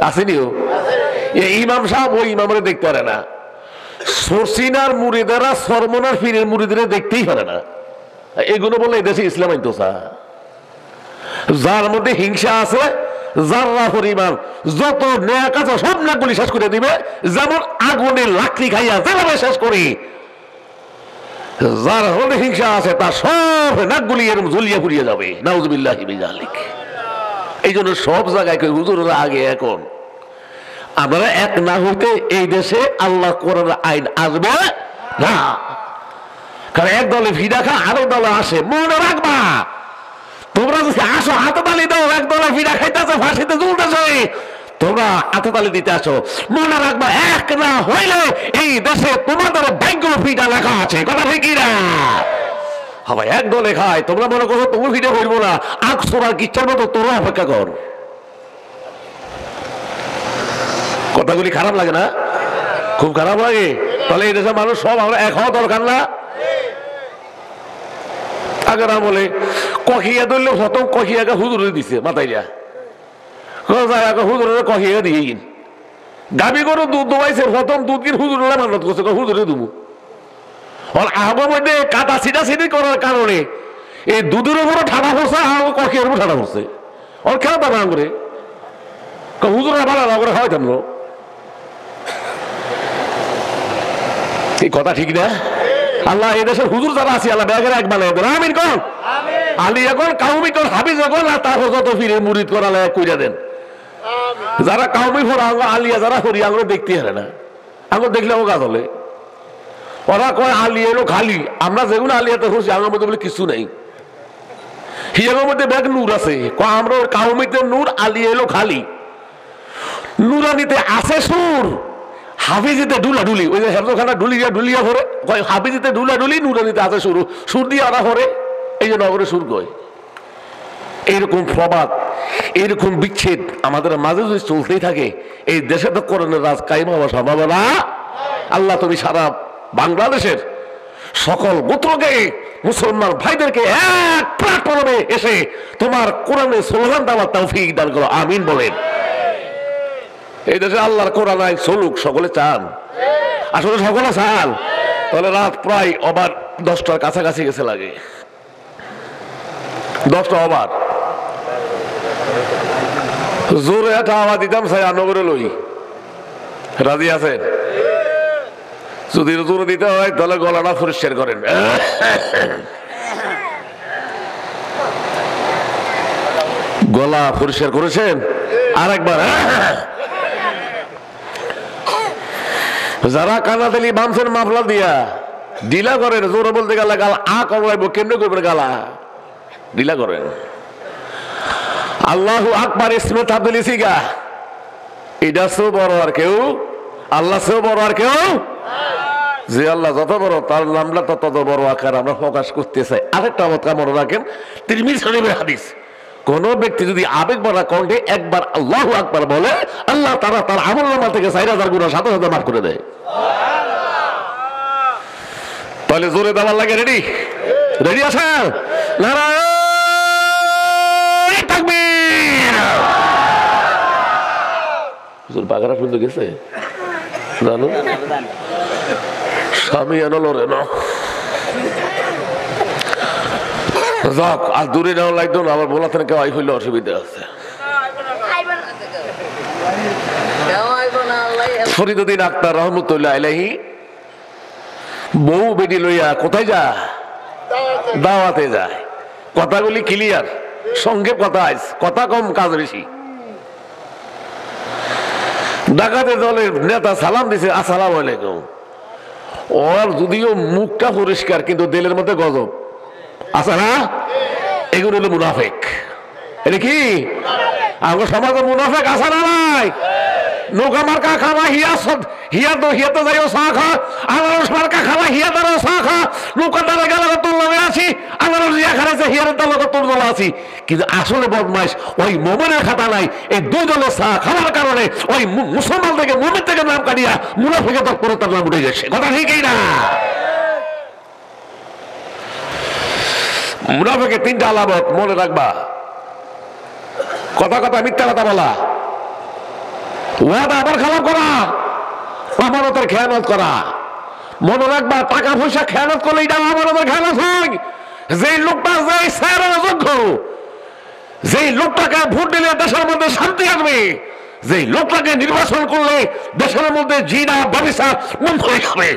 আসেনি? ও ইমাম সাহেব ওই ইমামের দেখতে পারে না। সরসিনার মুরিদারা সরমনার পীরের মুরিদারা দেখতেই পারে না। এগুলো বলে এদেশে ইসলাম আইতোসা। যার মধ্যে হিংসা আছে, যারা পরিমাণ যত ন্যাক আছে সব নাকগুলি শেষ করে দিবে, যেমন আগুনের লাকড়ি খাইয়া যেভাবে শেষ করি, যার মধ্যে হিংসা আছে তার সব নাকগুলি এরকম জ্বলিয়ে পুড়িয়ে যাবে। নাউজুবিল্লাহি মিন যালিক। এই জন্য সব জায়গায় হুজুররা আগে এখন আমরা এক না হইতে এই দেশে আল্লাহ কোরআনের আইন আসবে না। কারণ এক দলে ভিড়া খা, আরেক দলে আসে। মনে রাখবা, তোমরা যদি আসো হাতে তালি দাও, এক দলে ভিড়া খাইতেছে, ফাঁসিতে ঝুলতেছে, তোমরা হাতে তালি দিতে আসো। মনে রাখবা, এক না হইলে এই দেশে তোমাদের ভাগ্য ভিড়া লেখা আছে। কথা ঠিক না? হবে এক দলে খায়, তোমরা মনে করো তুমি ভিড়ে হইব না, আখ সোনার কিচ্ছার মতো তোরা অপেক্ষা কর। কথাগুলি খারাপ লাগে না? খুব খারাপ লাগে। তাহলে এই দেশের মানুষ সব আমরা এক হওয়া দরকার না? আগের আমলে কখিয়া ধরলে প্রথম কখিয়াকে হুজুরে দিছে মাথাইয়া, হুজুরে কখিয়া দিয়ে গিন গাবি করে দুধ দোয়াইছে, প্রথম দুধ কিন হুজুরে মানত করছে, হুজুরে দুবু। আগের মধ্যে কাটা ছিটা ছিটি করার কারণে এই দুধের উপরও ঠাড়া পড়ছে, আর কখিয়ার উপর ঠাড়া পড়ছে। ওর খেলা পাবে আঙুরে হুজুরে ভালো না করে হয় তেমন। এই কথা ঠিক না? আল্লাহ এই দেশের হুজুর যারা আছে আল্লাহ ব্যাগের এক বানায় দেন। আমিন কোন? আলিয়া কোন, কাউমি কোন, হাফিজ কোন, আর তারপর যত ফিরে মুরিদ করালে কইরা দেন। যারা কাউমি ফোর আলিয়া যারা করি আমরা দেখতে হারে না, আমরা দেখলে ও কাজ হলে ওরা কয় আলিয়া এলো খালি। আমরা যেগুলো আলিয়াতে খুঁজছি আমার মধ্যে বলে কিছু নাই, হিয়ার মধ্যে ব্যাগ নূর আছে। আমরা কাউমিতে নূর, আলিয়া এলো খালি। নুরানিতে আছে সুর, হাফিজিতে ডুলা ডুলি। ওই যে হেফজখানা ডুলিয়া ডুলিয়া ভরে, হাফিজিতে ডুলা ডুলি, নুরানিতে আছে সুর, সুর দিয়ে ওরা ভরে, এই জন্য ওরে সুর কয়। এইরকম প্রবাদ, এইরকম বিচ্ছেদ আমাদের মাঝে যদি চলতেই থাকে, এই দেশে তো কোরআনের রাজ কায়েম হওয়া সম্ভব না। আল্লাহ তুমি সারা বাংলাদেশের সকল গোত্রকে, মুসলমান ভাইদেরকে এক প্ল্যাটফর্মে এসে তোমার কোরআনের স্লোগান দেওয়ার তৌফিক দান করো। আমিন বলেন। এই দেশে আল্লাহর কোরআন আইন চলুক, সকলে চান? আসলে সকলে চান? তাহলে রাত প্রায় ওভার 10টার কাছাকাছি গেছে লাগে, 10টা ওভার। জোরে একটা আওয়াজ দিতাম সাই নগরে লই, রাজি আছেন? যদি জোরে দিতে হয় তাহলে গলাটা পরিষ্কার করেন। গলা পরিষ্কার করেছেন? আরেকবার। যারা কানাদালি বামছেন মাফলা দিয়া ডিলা করেন, জোরে বলতে গেলে গাল আ করাইব, কেমনে করবেন গালা ডিলা করেন। আল্লাহু আকবার ইসমে তাবদীল সিগা, এটা সে বড় আর কেউ, আল্লাহ সে বড় আর কেউ। যে আল্লাহ যত বড় তার নামটা তত বড় আকার আমরা প্রকাশ করতে চাই। আরেকটা কথা মনে রাখেন, তিরমিজি শরীফের হাদিস, কোন ব্যক্তি যদি আবেগ ভরা কণ্ঠে একবার আল্লাহু আকবার বলে, আল্লাহ তারা তার আমলনামা থেকে 4000 গুনাহ 7000 মাফ করে দেয়। তাহলে জোরে দেওয়ার লাগে রেডি? রেডি আছেন? নারায়ে তাকবীর। হুজুর বাগারা শুনতে গেছে জানো, স্বামী আনো লরে না। যাক আর দূরে নেওয়া লাগতো না, আবার বলা থেকে আই হইলে অসুবিধা আছে। ফরিদউদ্দিন আক্তার রহমতুল্লাহ আলাইহি বউ বেটি লইয়া কোথায় যায়? দাওয়াতে যায়। কথাগুলি ক্লিয়ার, সঙ্গে কথা আইস, কথা কম কাজ বেশি। ডাকাতের দলের নেতা সালাম দিছে, আসসালামু আলাইকুম। ওর যদিও মুখটা পরিষ্কার কিন্তু দিলের মধ্যে গজব আছে না? এগুলো হলো মুনাফিক। এটা কি আমার সমাজে মুনাফিক আছে না নাই? নৌকা মার্কা খাওয়া হিয়া তো যাইও চা খা, আনারস মার্কা খাওয়া হিয়া দ্বারা চা খা, নৌকা দ্বারা গেলে তোর লগে আছি, আনারস হিয়া খারাইছে হিয়ার লগে তোর দল আছি। কিন্তু আসলে বদমাইশ ওই মোমেনের খাতা নাই। এই দুই দলের চা খাওয়ার কারণে ওই মুসলমান থেকে মোমেন থেকে নাম কাটিয়া মুনাফিকের দল করে তার নাম উঠে গেছে। কথা ঠিকই না? মুনাফিকের তিনটা আলামত মনে রাখবা। কথা কথা মিথ্যা কথা বলা, ওয়াদা আবার খেলাপ করা, আমানতের খেয়ানত করা। মনে রাখবা টাকা পয়সা খেয়ানত করলে এটা আমানতের খেয়ানত হয়। যেই লোকটা যেই স্যারের যোগ্য, যেই লোকটাকে ভোট দিলে দেশের মধ্যে শান্তি আসবে, যেই লোকটাকে নির্বাচন করলে দেশের মধ্যে জিনা ব্যবসার বন্ধ হয়ে যাবে,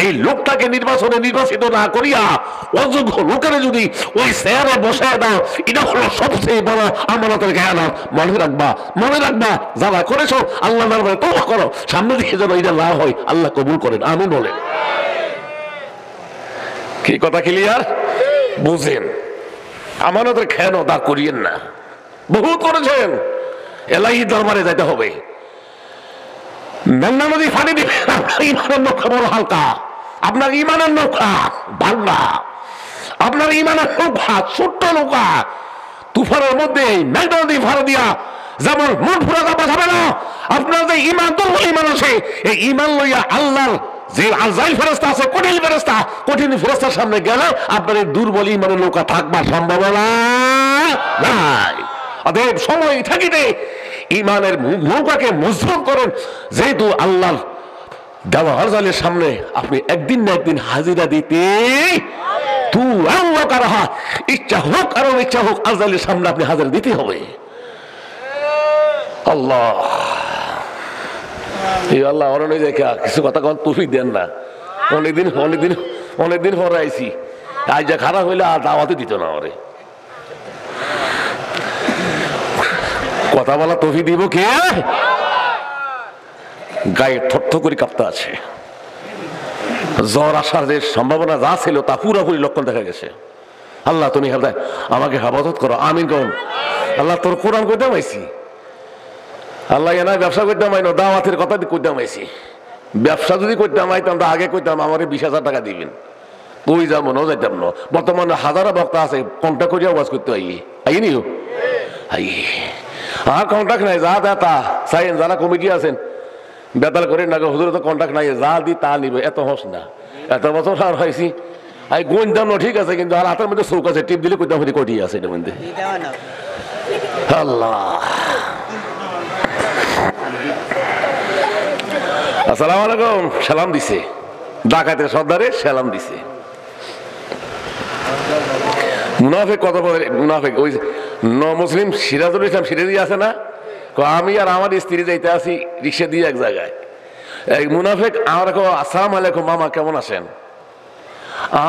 এই লোকটাকে নির্বাচনে নির্বাচিত না করিয়া অযোগ্য লোকের যদি ওই চেয়ারে বসায় দাও, এটা হলো সবচেয়ে বড় আমানতের খেয়ানত। মনে রাখবা, মনে রাখবা, যারা করেছো আল্লাহ দরবারে তওবা করো, সামনে দিকে যেন এটা না হয়, আল্লাহ কবুল করেন, আমিন বলেন। কি কথা ক্লিয়ার? বুঝেন? আমানতের খেয়ানত আর করিয়েন না। বহুত করেছেন, এলাহি দরবারে যেতে হবে। মেঘনা নদী পানি দিবে, ইমানের নৌকা বড় হালকা, আপনার ইমানের নৌকা বাংলা, আপনার ইমানের নৌকা ছোট্ট নৌকা, তুফানের মধ্যে মেঘনা নদী ফাড়া দিয়া যেমন মন ফুরা যাওয়া যাবে না। আপনার যে ইমান দুর্বল ইমান আছে, এই ইমান লইয়া আল্লাহর যে আজাইল ফেরেশতা আছে, কঠিন ফেরেশতা, কঠিন ফেরেশতার সামনে গেলে আপনার এই দুর্বল ইমানের নৌকা থাকবার সম্ভাবনা নাই। অতএব সময় থাকিতে ইমানের নৌকাকে মজবুত করেন। যেহেতু আল্লাহর দেওয়া আরজালের সামনে আপনি একদিন না একদিন হাজিরা দিতে ইচ্ছা হোক আর ইচ্ছা হোক আরজালের সামনে আপনি হাজিরা দিতে হবে। আল্লাহ আল্লাহ অরণ্য দেখে কিছু কথা কন তুই দেন না। অনেকদিন পরে আইসি, আজ যা খারাপ হইলে আর দাওয়াতে দিত না। ওরে কথা বলা তফি দিব কে? গায়ে থরথর করে কাঁপতে আছে। জ্বর আসার যে সম্ভাবনা যা ছিল তা পুরোপুরি লক্ষণ দেখা গেছে। আল্লাহ তুমি আমাকে হেফাজত করো, আমিন কন। আল্লাহ তোর কোরআন করতে মাইছি, আল্লাহ এনা ব্যবসা করতে মাইনো, দাওয়াতের কথা করতে মাইছি। ব্যবসা যদি করতাম আইতাম তা আগে করতাম আমারে 20,000 টাকা দিবেন, তুই যাবো না যাইতাম না। বর্তমানে হাজারো বক্তা আছে, কন্ট্যাক্ট করিয়া ওয়াজ করতে আইনি আই আর কন্ট্যাক্ট নাই, যা দা তা চাইন। যারা কমিটি আছেন বেতাল করেন না, হুজুরে তো কন্ট্যাক্ট নাই, যা দি তা নিবে। এত হস না, এত বছর আর হয়েছি আই গোয়েন্দাম না, ঠিক আছে, কিন্তু আর হাতের মধ্যে চৌক আছে, টিপ দিলে কোথাও কটি আছে এটার মধ্যে। আল্লাহ আসসালামু আলাইকুম সালাম দিছে, ডাকাতের সর্দারে সালাম দিছে। মুনাফিক কত বলে? মুনাফিক ওই মুসলিম সিরাজুল ইসলাম সিরাজি আছে না, আমি আর আমার স্ত্রী যাইতে আসি রিক্সা দিয়ে এক জায়গায়। এই মুনাফিক আমার আসসালামু আলাইকুম মামা কেমন আছেন?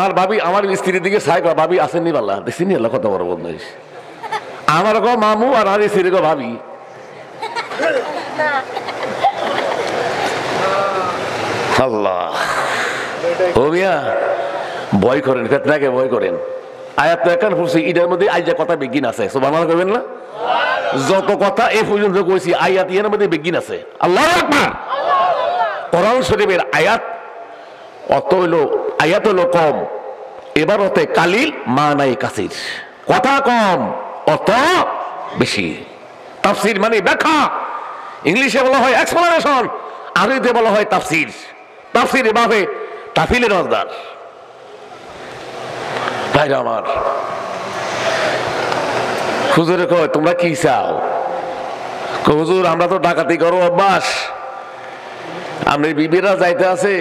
আর ভাবি আমার স্ত্রীর দিকে সাই করা, ভাবি আসেননি পাল্লা দেখছি নি আল্লাহ কত বড় বদমাইশ। আমার মামু আর আর স্ত্রী ভাবি। আল্লাহ ও মিয়া ভয় করেন, ফেতনাকে ভয় করেন। আয়াত তো এখন পড়ছি, এটার মধ্যে আইজা কথা বিজ্ঞান আছে, সুবহানাল্লাহ কইবেন না? যত কথা এ পর্যন্ত কইছি আয়াত এর মধ্যে বিজ্ঞান আছে। আল্লাহু আকবার। কোরআন শরীফের আয়াত অত হইলো, আয়াত হলো কম, এবার হতে কালিল মানাই কাসির, কথা কম অত বেশি। তাফসীর মানে ব্যাখ্যা, ইংলিশে বলা হয় এক্সপ্লানেশন, আরবিতে বলা হয় তাফসীর। তাফসীর এভাবে তাফিলের অর্ডার। ভাইরা আমার, হুজুরে কয় তোমরা কি চাও? হুজুর আমরা তো ডাকাতি করো অভ্যাস, আপনি বিবিরা যাইতে আছে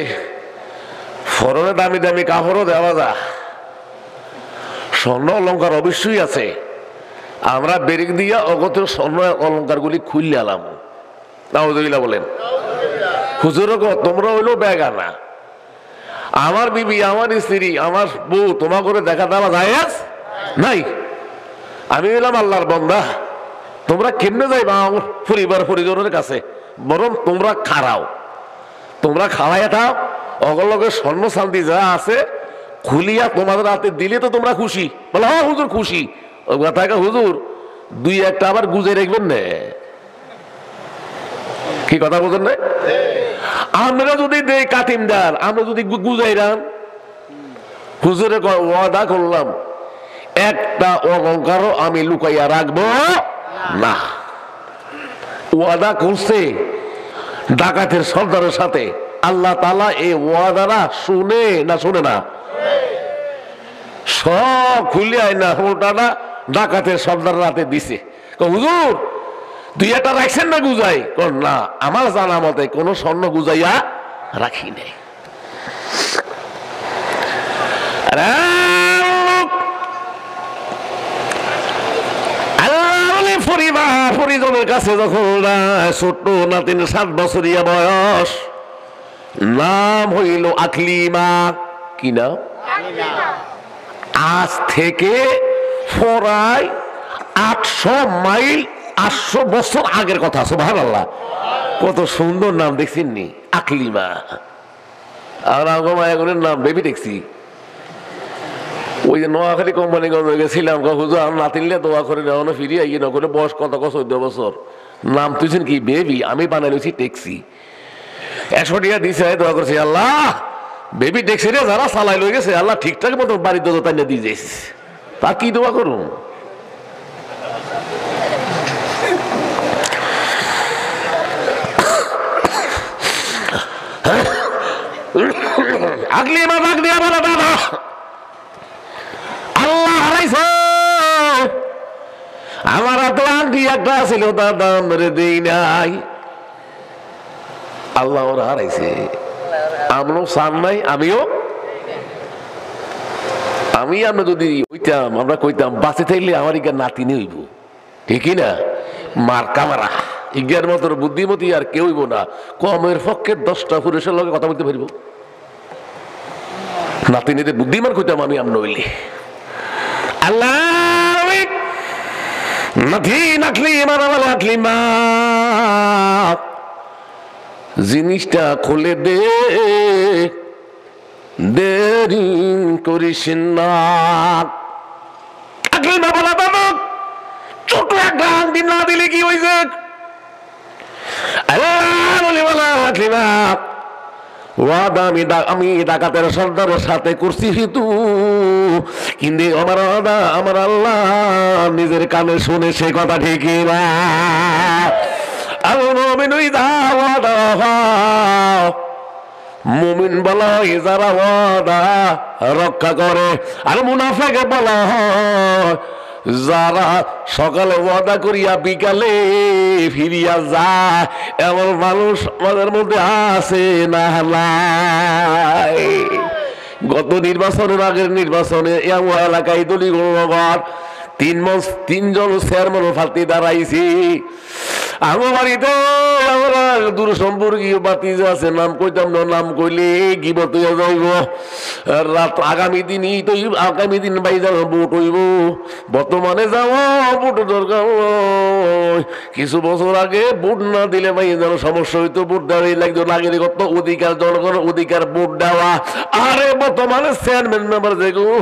ফরনে দামি দামি কাপড়ও দেওয়া যা, স্বর্ণ অলঙ্কার অবশ্যই আছে, আমরা বেরিক দিয়া অগত স্বর্ণ অলঙ্কারগুলি খুললে আলাম। নাউযুবিল্লাহ বলেন। হুজুর তোমরা হইলো বেগানা, আমার বিবি, আমার স্ত্রী, আমার বউ তোমার করে দেখা দেওয়া জায়েজ নাই। আমি হইলাম আল্লাহর বান্দা, তোমরা কেমনে যাইবা আমার পরিবার পরিজনের কাছে? বরং তোমরা খাড়াও, তোমরা খাওয়াইয়া থাও, অগলগে স্বর্ণ শান্তি যা আছে খুলিয়া তোমাদের হাতে দিলে তো তোমরা খুশি। বলে হ্যাঁ হুজুর খুশি। ওই কথা হুজুর দুই একটা আবার গুজে রাখবেন না। কি কথা বলছেন না? আমরা যদি দেই কাতিমদার, আমরা যদি গুজাইরাম, হুজুরে ওয়াদা করলাম একটা অলঙ্কারও আমি লুকাইয়া রাখবো না। ওয়াদা করছে ডাকাতের সর্দারের সাথে। আল্লাহ তাআলা এই ওয়াদারা শুনে না শুনে না? সব খুলিয়ায় না ওটাটা ডাকাতের সর্দারের হাতে দিছে। হুজুর দুই একটা রাখছেন না গুজাই? না, আমার জানা মতে কোন স্বর্ণ গুজাইয়া রাখি নাই। পরিজনের কাছে যখন ছোট্ট নাতিন 7 বছরিয়া বয়স, নাম হইল আকলিমা। কি নাম? আজ থেকে প্রায় 800 মাইল 800 বছর আগের কথা। সুবহানাল্লাহ, কত সুন্দর নাম দেখছেন নি, আকলিমা। আর আগমায়ের নাম বেবি দেখছি। ওই যে নোয়াখালী কোম্পানিগঞ্জ গেছিলাম, হুজুর আর নাতিনলে দোয়া করে নেওয়া ফিরিয়ে আইয়ে না করে বয়স কত 14 বছর, নাম তুইছেন কি? বেবি। আমি বানাই লইছি ট্যাক্সি। 100 টাকা দিছে, দোয়া করছি আল্লাহ বেবি ট্যাক্সি রে যারা চালাই লই গেছে আল্লাহ ঠিকঠাক মতো বাড়ির দোয়া তাই দিয়ে যাইছে। তা কি দোয়া করুন? আকলিমা ডাক দিয়া বলে দাদা আল্লাহ হারাইছে আমার তো আংটি একটা ছিল দাদা মেরে দেই নাই। আল্লাহ ওরা হারাইছে, আমরাও চান নাই, আমিও। আমরা যদি হইতাম, আমরা কইতাম বাঁচে থাকলে আমার ইগার নাতিনি হইব, ঠিকই না? মার কামারা ইগার মতো বুদ্ধিমতী আর কেউ হইব না। কমের পক্ষে 10টা পুরুষের লগে কথা বলতে পারবো। নাতিনিদের বুদ্ধিমান কইতাম আমি আমন হইলে। আল্লাহ জিনিসটা খুলে দে, দেরি করিস না। ছোট একটা দিন না দিলে কি হয়েছে? আমি ডাকাতের সর্দারের সাথে করছি হিতু, কিন্তু আমার আল্লাহ নিজের কানে শুনে সে কথা ঠিকই না। মুমিন বলা হয় যারা ওয়াদা রক্ষা করে, আর মুনাফিক বলা হয় যারা সকালে ওয়াদা করিয়া বিকালে ফিরিয়া যায়। এমন মানুষ আমাদের মধ্যে আছে না? গত নির্বাচনের আগের নির্বাচনে এলাকায় দলীয় 3জন চেয়ারম্যান প্রার্থী দাঁড়াইছি। আমার বাড়িতে আমরা দূর সম্পর্কীয় বাতিজা আছে, নাম কইতাম না, নাম কইলে গিবত হইয়া যাইব। রাত আগামী দিন বাইজান ভোট হইব। বর্তমানে যাওয়া ভোট দরকার। কিছু বছর আগে ভোট না দিলে বাইজান সমস্যা হইতো, ভোট দেওয়া লাগতো, নাগরিকত্ব অধিকার, জনগণের অধিকার ভোট দেওয়া। আরে বর্তমানে চেয়ারম্যান মেম্বার যেগুলো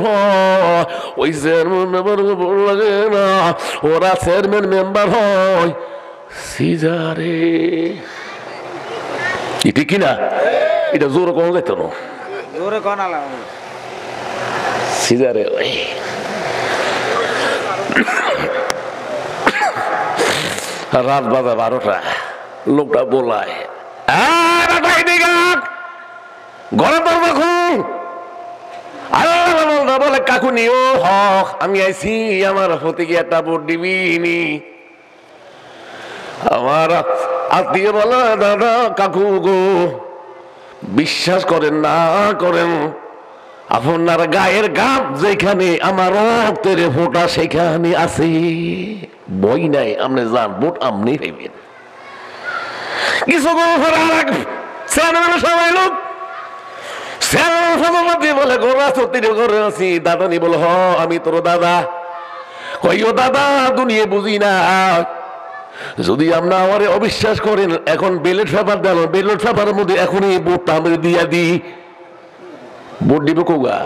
ওই চেয়ারম্যান মেম্বার ভোট লাগে না, ওরা চেয়ারম্যান মেম্বার হয় সিজারে। এটা কিনা এটা জোরে কোন যাইত না, জোরে কোন সিজারে। রাত বাজে 12টা, লোকটা বলায় ঘরে দরজা খুল। আল্লাহ বলে কাকু নিও হক, আমি আইছি আমার হতে গিয়ে একটা ভোট দিবি নি। আমার আত্মীয় বলে দাদা কাকু গো বিশ্বাস করেন না করেন, আপনার গায়ের গাম যেখানে আমার রক্তের ফোঁটা সেখানে আছে। বই নাই, আপনি যান ভোট আপনি পাইবেন। কিছুক্ষণ পরে আর এক সবাই লোক বলে ঘরে আছো, তিনি ঘরে আছি। দাদা নি বলে হ আমি তোর দাদা। কইও দাদা দুনিয়া বুঝি না, যদি আপনার আমারে অবিশ্বাস করেন এখন ব্যালট পেপার দেন, ব্যালট পেপারের মধ্যে এখনই ভোটটা আমি দিয়া দিই। ভোট দিব কোগা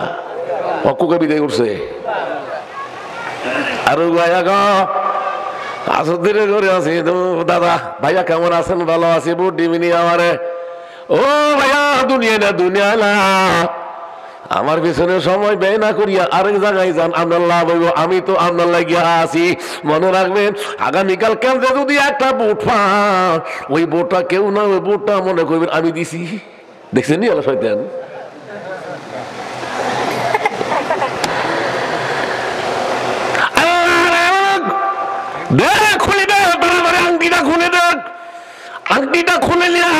অকুকা বিদায় করছে আর আসলে ঘরে আছি। তো দাদা ভাইয়া কেমন আছেন? ভালো আছি। ভোট দিবিনি আমারে? ও ভাইয়া দুনিয়া না, দুনিয়া না, আমার পিছনে সময় ব্যয় না করিয়া আরেক জায়গায় যান, আপনার লাভ হইব। আমি তো আপনার লাগিয়া আছি। মনে রাখবেন আগামীকাল কেন্দ্রে যদি একটা ভোট পান, ওই ভোটটা কেউ না, ওই ভোটটা মনে করবেন আমি দিছি। দেখছেন নি আল্লাহ শয়তান। আংটিটা খুলে নিয়া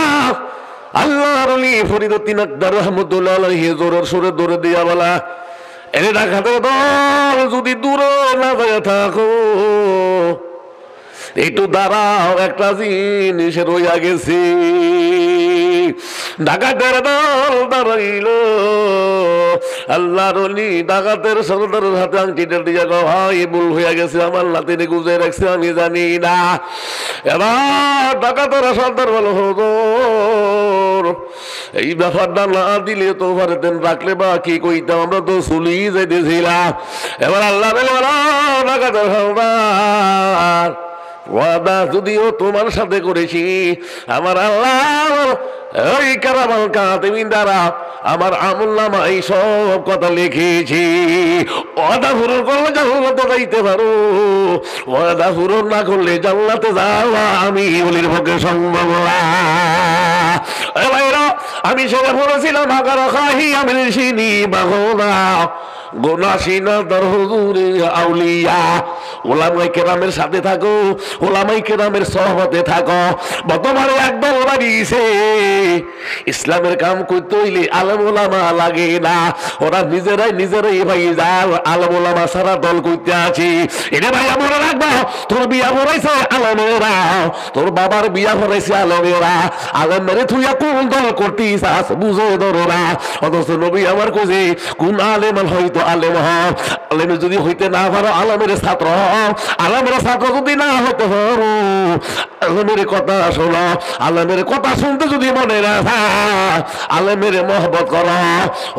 আল্লাহর ওলি ফরিদউদ্দিন আকবর রহমতুল্লাহ আলাইহি জোরের সুরে দৌড়ে দিয়া বলা, এনে ডাকাতে দল যদি দূরে না যায় থাকো, একটু দাঁড়াও, একটা জিনিস রইয়া গেছে। ডাকাতের দল দাঁড়াইল, আল্লাহর ওলি ডাকাতের সর্দারের হাতে আংটিটা দিয়ে ভাই ভুল হইয়া গেছে, আমার নাতিনি গুজে রাখছে আমি জানি না। এবার ডাকাতের সর্দার বলো হুজুর এই ব্যাপারটা না দিলে তো পারতেন, রাখলে বা কি কইতাম, আমরা তো চলি যাইতেছিলাম। এবার আল্লাহ ডাকাতের সর্দার ওয়াদা যদিও তোমার সাথে করেছি, আমার আল্লাহ ওই কারাবাল কাতিমিন দ্বারা আমার আমুল্লামা এই সব কথা লিখেছি। ওয়াদা পূরণ করলে জান্নাতে যাইতে পারো, ওয়াদা পূরণ না করলে জান্নাতে যাওয়া আমি ওলির পক্ষে সম্ভব না। আমি সেটা বলেছিলাম আগার খাহি আমি চিনি বাঘনা গোনাসিনা দরহুজুরে আউলিয়া। ওলামায়ে কেরামের সাথে থাকো, ওলামায়ে কেরামের সহবতে থাকো। বর্তমানে একদল বাড়িয়েছে ইসলামের কাম করতে হইলে আলেম ওলামা লাগে না, ওরা নিজেরাই ভাই যাও আলেম ওলামা সারা দল করতে আছি। এটা ভাই মনে রাখবা, তোর বিয়া ভরাইছে আলেমেরা, তোর বাবার বিয়া ভরাইছে আলেমেরা, আলেমেরে তুইয়া কোন দল করতে চাস বুঝে ধরো না। অথচ নবী আমার কোজে কোন আলেম হয়তো আলেম হও, আলেমে যদি হইতে না পারো আলেমের ছাত্র হও, আলেমের ছাত্র যদি না হতে পারো আলেমের কথা শোনো, আলেমের কথা শুনতে যদি মনে না থাক আলেমের মহব্বত করো।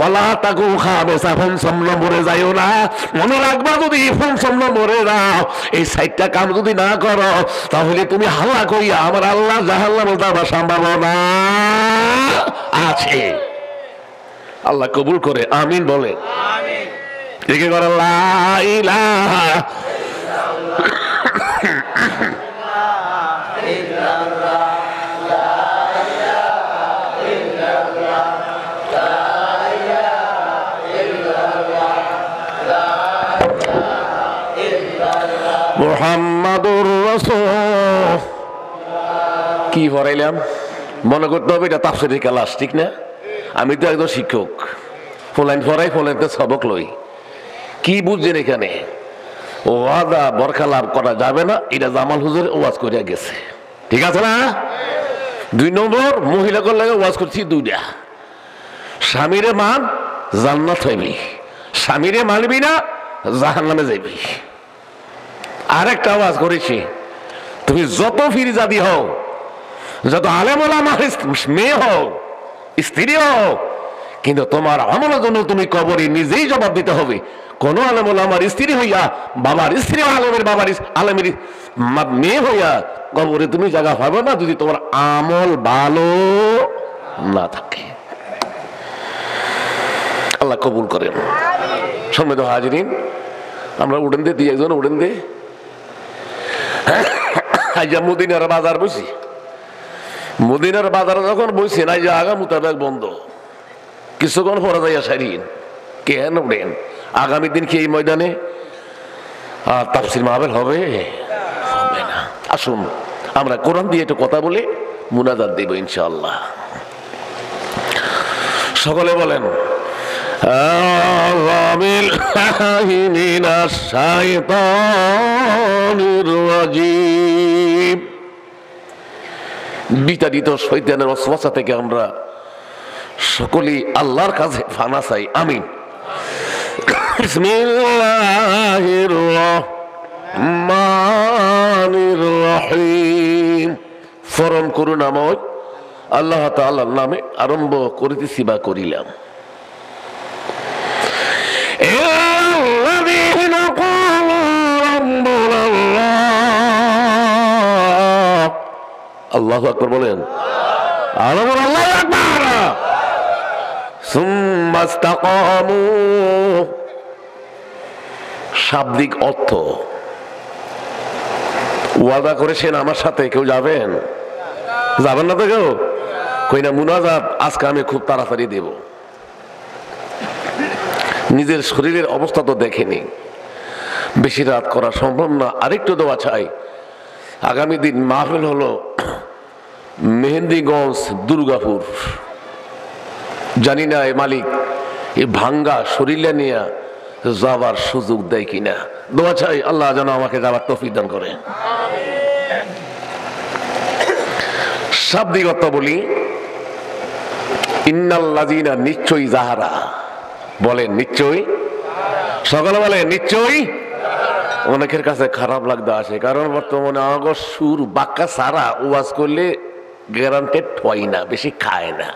ওলা তাকু খাবে ফোন সামনে মরে যাইও না। মনে রাখবা যদি ফোন সামনে মরে যাও, এই সাইটটা কাম যদি না করো তাহলে তুমি হাল্লা কইয়া আমার আল্লাহ জাহান্নামে যাবার সম্ভাবনা আছে। আল্লাহ কবুল করে আমিন বলে। দেখে করে লা ইলাহা মুহাম্মাদুর রাসূল। কি পড়াইলাম মনে করতে হবে এটা তাফসীরের ক্লাস, ঠিক না? আমি তো একজন শিক্ষক, ফলাইন পড়াই ফলাইতে সবক লই। কি বুঝছেন এখানে? ওয়াদা বরখালাপ করা যাবে না, এটা জামাল হুজুর ওয়াজ করিয়া গেছে, ঠিক আছে না? 2 নম্বর মহিলাকে লাগে ওয়াজ করছি 2টা। স্বামীরে মান জান্নাত হইবি, স্বামীরে মানবি না জাহান্নামে যাইবি। আরেকটা ওয়াজ করেছি, তুমি যত ফিরজাদি হও, যত আলেম ওলামা মেয়ে হও, স্ত্রী হও, কিন্তু তোমার আমলের জন্য তুমি কবরে নিজেই জবাব দিতে হবে। কোন আলেম ওলামার স্ত্রী হইয়া, বাবার স্ত্রী আলেমের বাবার আলেমের মেয়ে হইয়া কবরে তুমি জায়গা পাবে না যদি তোমার আমল ভালো না থাকে। আল্লাহ কবুল করেন। সম্মানিত হাজিরিন, আমরা উড়েন দে দিয়ে একজন উড়েন দে আইজা মদিনার বাজার বসি। মদিনার বাজারে যখন বসি না যে আগা মোতাবেক বন্ধ, কিছুক্ষণ পরে যাইয়া সারিন কেন উড়েন। আগামী দিন কি এই ময়দানে তাফসীর মাহফিল হবে? হবে না। আসুন আমরা কোরআন দিয়ে একটু কথা বলে মুনাজাত দেব ইনশাআল্লাহ। সকলে বলেন أعوذ بالله من الشيطان الرجيم বিতাড়িত শয়তানের ওয়াসওয়াসা থেকে আমরা সকলেই আল্লাহর কাছে ফানা চাই আমিন বিসমিল্লাহির রহমানির রহিম পরম করুণাময় আল্লাহ তাআলার নামে আরম্ভ করিতেছি বা করিলাম আল্লাহু আকবার বলেন আল্লাহু আকবার সুম্মা ইসতাকামু শাব্দিক অর্থ ওয়াদা করেছেন আমার সাথে কেউ যাবেন যাবেন না তো কেউ কই না মুনাজাত আজকে আমি খুব তাড়াতাড়ি দেব নিজের শরীরের অবস্থা তো দেখেনি বেশি রাত করা সম্ভব না আরেকটু দেওয়া চাই আগামী দিন মাহফিল হলো মেহেন্দিগঞ্জ দুর্গাপুর জানি না এই মালিক এই ভাঙ্গা শরীরে নিয়ে যাবার সুযোগ দেয় কিনা দোয়া চাই আল্লাহ যেন আমাকে যাবার তৌফিক দান করে শাব্দিক অর্থ বলি ইন্নাল্লাযীনা নিশ্চয়ই যাহারা বলেন নিশ্চয়ই সকলে বলেন নিশ্চয়ই অনেকের কাছে খারাপ লাগতে আসে কারণ বর্তমানে আগর সুর বাক্কা সারা ওয়াজ করলে গ্যারান্টেড হয় না বেশি খায় না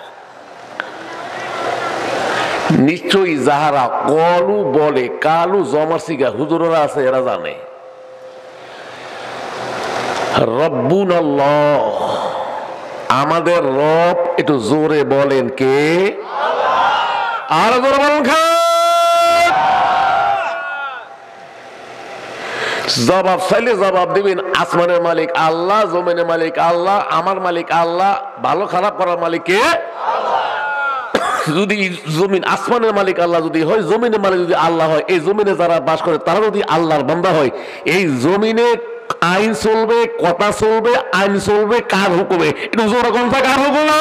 নিশ্চয়ই যাহারা কলু বলে কালু জমাসিগা হুজুররা আছে এরা জানে রব্বুনাল্লাহ আমাদের রব একটু জোরে বলেন কে আর জোরে বলেন জবাব চাইলে জবাব দিবেন আসমানের মালিক আল্লাহ জমিনের মালিক আল্লাহ আমার মালিক আল্লাহ ভালো খারাপ করার মালিক কে যদি জমিন আসমানের মালিক আল্লাহ যদি হয় জমিনের মালিক যদি আল্লাহ হয় এই জমিনে যারা বাস করে তারা যদি আল্লাহর বান্দা হয় এই জমিনে আইন চলবে কথা চলবে আইন চলবে কার হুকুমে একটু জোরে কোনটা কার হুকুমে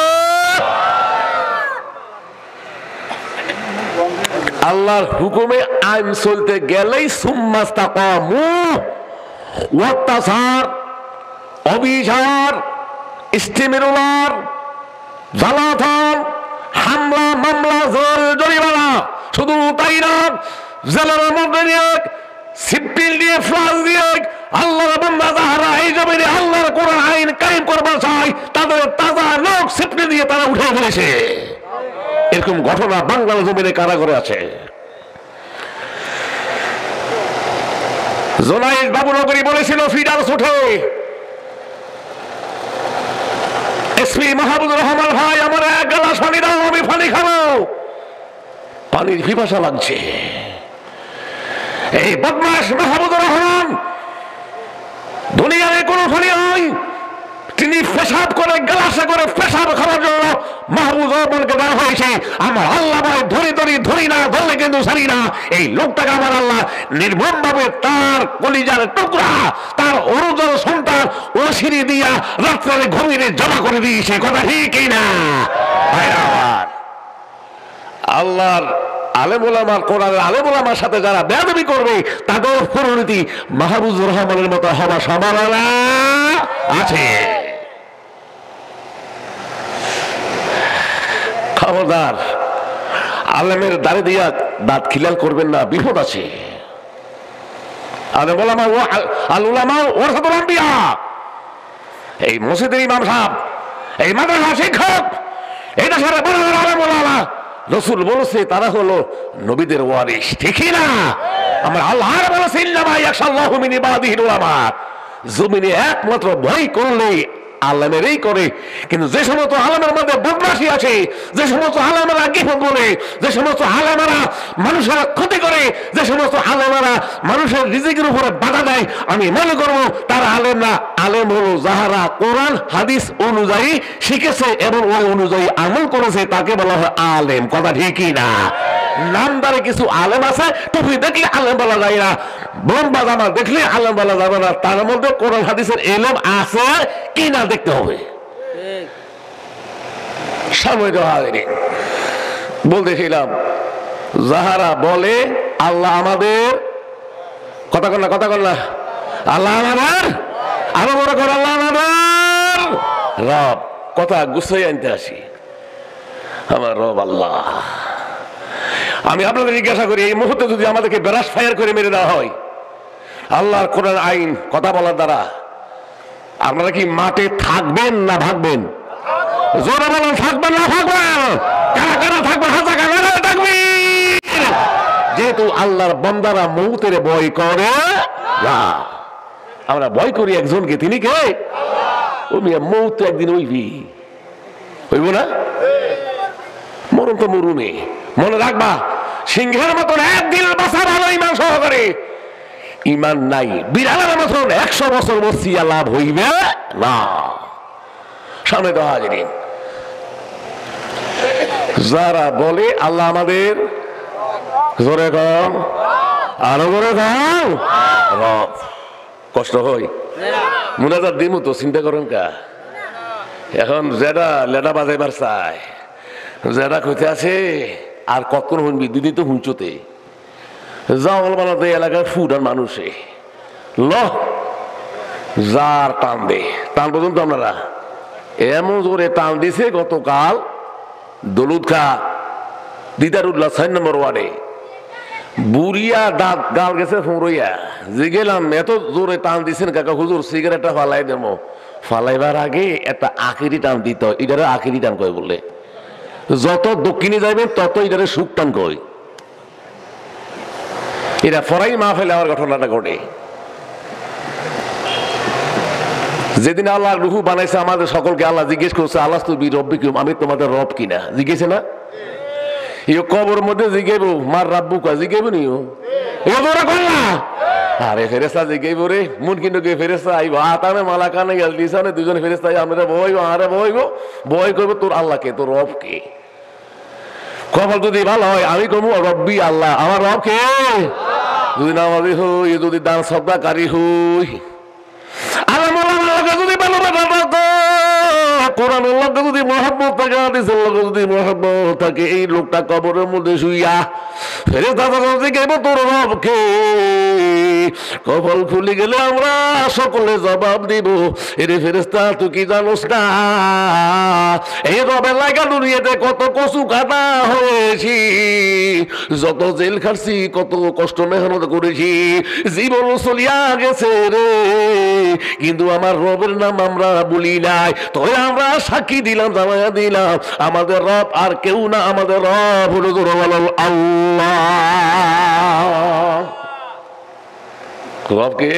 আল্লাহর হুকুমে আইন চলতে গেলেই সুম্মাস্তাকামু অত্যাচার অবিচার ইস্তেমিরুলার জ্বালাতন হামলা মামলা জোর জরিমানা শুধু তাই না জেলার মধ্যে নিয়ে সিপিল দিয়ে ফ্লাস দিয়ে আল্লাহর বান্দা যারা এই জমিনে আল্লাহর কোরআন আইন কায়েম করবার চায় তাদের তাজা লোক সিপিল দিয়ে তারা উঠে ফেলেছে এরকম ঘটনা বাংলার জমিনে কারাগারে আছে জোনায়েদ বাবুনগরী বলেছিল ফিডার উঠে এসপি মাহবুবুর রহমান ভাই আমার এক গ্লাস পানি দাও আমি পানি খাবো পানির পিপাসা লাগছে এই বদমাশ মাহবুবুর রহমান দুনিয়ায় কোনো পানি হয় তিনি পেশাব করে গ্লাসে করে পেশাব খাওয়ার জন্য মাহবুবুর রহমানকে দেওয়া হয়েছে আমার আল্লাহ ভাই ধরি না ধরলে কিন্তু ছাড়ি না এই লোকটাকে আমার আল্লাহ নির্মম ভাবে তার কলিজার টুকরা তার অরুজল সন্তান ওসিরি দিয়া রাত্রে ঘুমিয়ে জমা করে দিয়েছে কথা ঠিকই না আল্লাহর আলেম ওলামার কোরআনের আলেম ওলামার সাথে যারা বেয়াদবি করবে তাদের পরিণতি মাহবুবুর রহমানের মতো হওয়ার সম্ভাবনা আছে খবরদার আলেমের দাঁড়ে দিয়া দাঁত খিলাল করবেন না বিপদ আছে আলেম ওলামা আল উলামা ওয়ারাসাতুল আম্বিয়া এই মসজিদের ইমাম সাহেব এই মাদ্রাসা শিক্ষক এটা সারা বড় বড় আলেম ওলামা রাসূল বলেছে তারা হলো নবীদের ওয়ারিস ঠিকই না আমরা আল্লাহ বলেছে ইন্নামা ইয়াখশাল্লাহু মিন ইবাদিহিল উলামা জমিনে একমাত্র ভয় করলে আলেমেরই করে কিন্তু যে সমস্ত আলেমের মধ্যে বদমাশি আছে যে সমস্ত আলেমেরা গিবত বলে যে সমস্ত আলেমেরা মানুষের ক্ষতি করে যে সমস্ত আলেমেরা মানুষের রিজিকের উপরে বাধা দেয় আমি মনে করব তারা আলেম না আলেম হলো যাহারা কোরআন হাদিস অনুযায়ী শিখেছে এবং ওই অনুযায়ী আমল করেছে তাকে বলা হয় আলেম কথা ঠিকই না নামদারে কিছু আলেম আছে টুপি দেখলে আলেম বলা যায় না বোম্বা জামা দেখলে আলেম বলা যাবে না তার মধ্যে কোরআন হাদিসের এলেম আছে কি না দেখতে হবে সময় তো হাজির বলতেছিলাম যাহারা বলে আল্লাহ আমাদের, কথা কর না, আল্লাহ আমাদের, আরো বড় কর, আল্লাহ আমাদের রব। কথা গুছাই আনতে আসি, আমার রব আল্লাহ। আমি আপনাদের জিজ্ঞাসা করি, এই মুহূর্তে যদি আমাদেরকে ব্রাশ ফায়ার করে মেরে দেওয়া হয় আল্লাহর কোরআন আইন কথা বলার দ্বারা, আপনারা কি মাঠে থাকবেন না ভাগবেন? জোরে বলেন, থাকবেন না ভাগবেন? কারা কারা থাকবেন? হাতে কারা থাকবে? যেহেতু আল্লাহর বান্দারা মৌতের ভয় করে না, আমরা ভয় করি একজনকে, তিনি কে? ও মিয়া, মৌত একদিন হইব না? মরণ তো মরুনে। মনে রাখবা, সিংহের মতন একদিন বাঁচা ভালো ইমান সহকারে, ইমান নাই বিড়ালের মতন 100 বছর বসিয়া লাভ হইবে না। সামনে তো হাজিরিন, যারা বলে আল্লাহ আমাদের, জোরে কম, আরো জোরে কম রব, কষ্ট হয় মুনাজাত দিমু তো, চিন্তা করেন কা। এখন যেটা লেডা বাজাইবার চায়, যেটা কইতে আছে আর কতক্ষণ শুনবি, দুদিন তো হুঁচোতে যাও বানাতে এলাকার ফুটার মানুষে ল যার টান দে, টান পর্যন্ত আপনারা এমন জোরে টান দিছে। গতকাল দলুদ খা দিদারুল্লাহ 6 নম্বর ওয়ার্ডে বুড়িয়া দাঁত গাল গেছে ফুঁড়ইয়া, যে গেলাম এত জোরে টান দিছেন কাকা হুজুর সিগারেটটা ফালাই দেব, ফালাইবার আগে একটা আখিরি টান দিত, এটারে আখিরি টান কয় বলে। যত দক্ষিণে যাইবেন তত এটারে সুখ টান কয়। এরা ফরাই মাহফিলে আমার ঘটনাটা ঘটে। যেদিন আল্লাহ রুহু বানাইছে আমাদের সকলকে, আল্লাহ জিজ্ঞেস করছে আল্লাহ তুবি রব্বিকুম, আমি তোমাদের রব কিনা, জিজ্ঞেসে না? ইও কবর মধ্যে জিজ্ঞেব মার রাব্বু কা, জিজ্ঞেব নি ও ওরা কর না। আরে ফেরেশতা জিজ্ঞেব রে, মন কিন্তু কে ফেরেশতা আইব, আতানে মালাকানে গেল দিছানে, দুজন ফেরেশতা আমরা বইব, আরে বইব, বই কইব তোর আল্লাহকে, তোর রব কে। কবর যদি ভালো হয় আমি কমু রব্বি আল্লাহ, আমার রব কে। যদি নামাজি হই, যদি দান সদকাকারী হই, আল্লাহ মোলামাকে যদি ভালোবাসা থাকতো, কোরআনের লোককে যদি মহব্বত থাকে, হাদিসের লোককে যদি মহব্বত থাকে, এই লোকটা কবরের মধ্যে শুইয়া ফেরেশতা জিজ্ঞাসা তোর রব কে। কপাল খুলে গেলে আমরা সকলে জবাব দিব, এরে ফেরেশতা তুই কি জানোস না, এই রবের লাগা দুনিয়াতে কত কচু কাটা হয়েছি, যত জেল খাটছি, কত কষ্ট মেহনত করেছি, জীবন চলিয়া গেছে রে, কিন্তু আমার রবের নাম আমরা বলি নাই। তবে আমরা সাক্ষী দিলাম, জানাইয়া দিলাম আমাদের রব আর কেউ না, আমাদের রব হলো আল্লাহ। রব কে?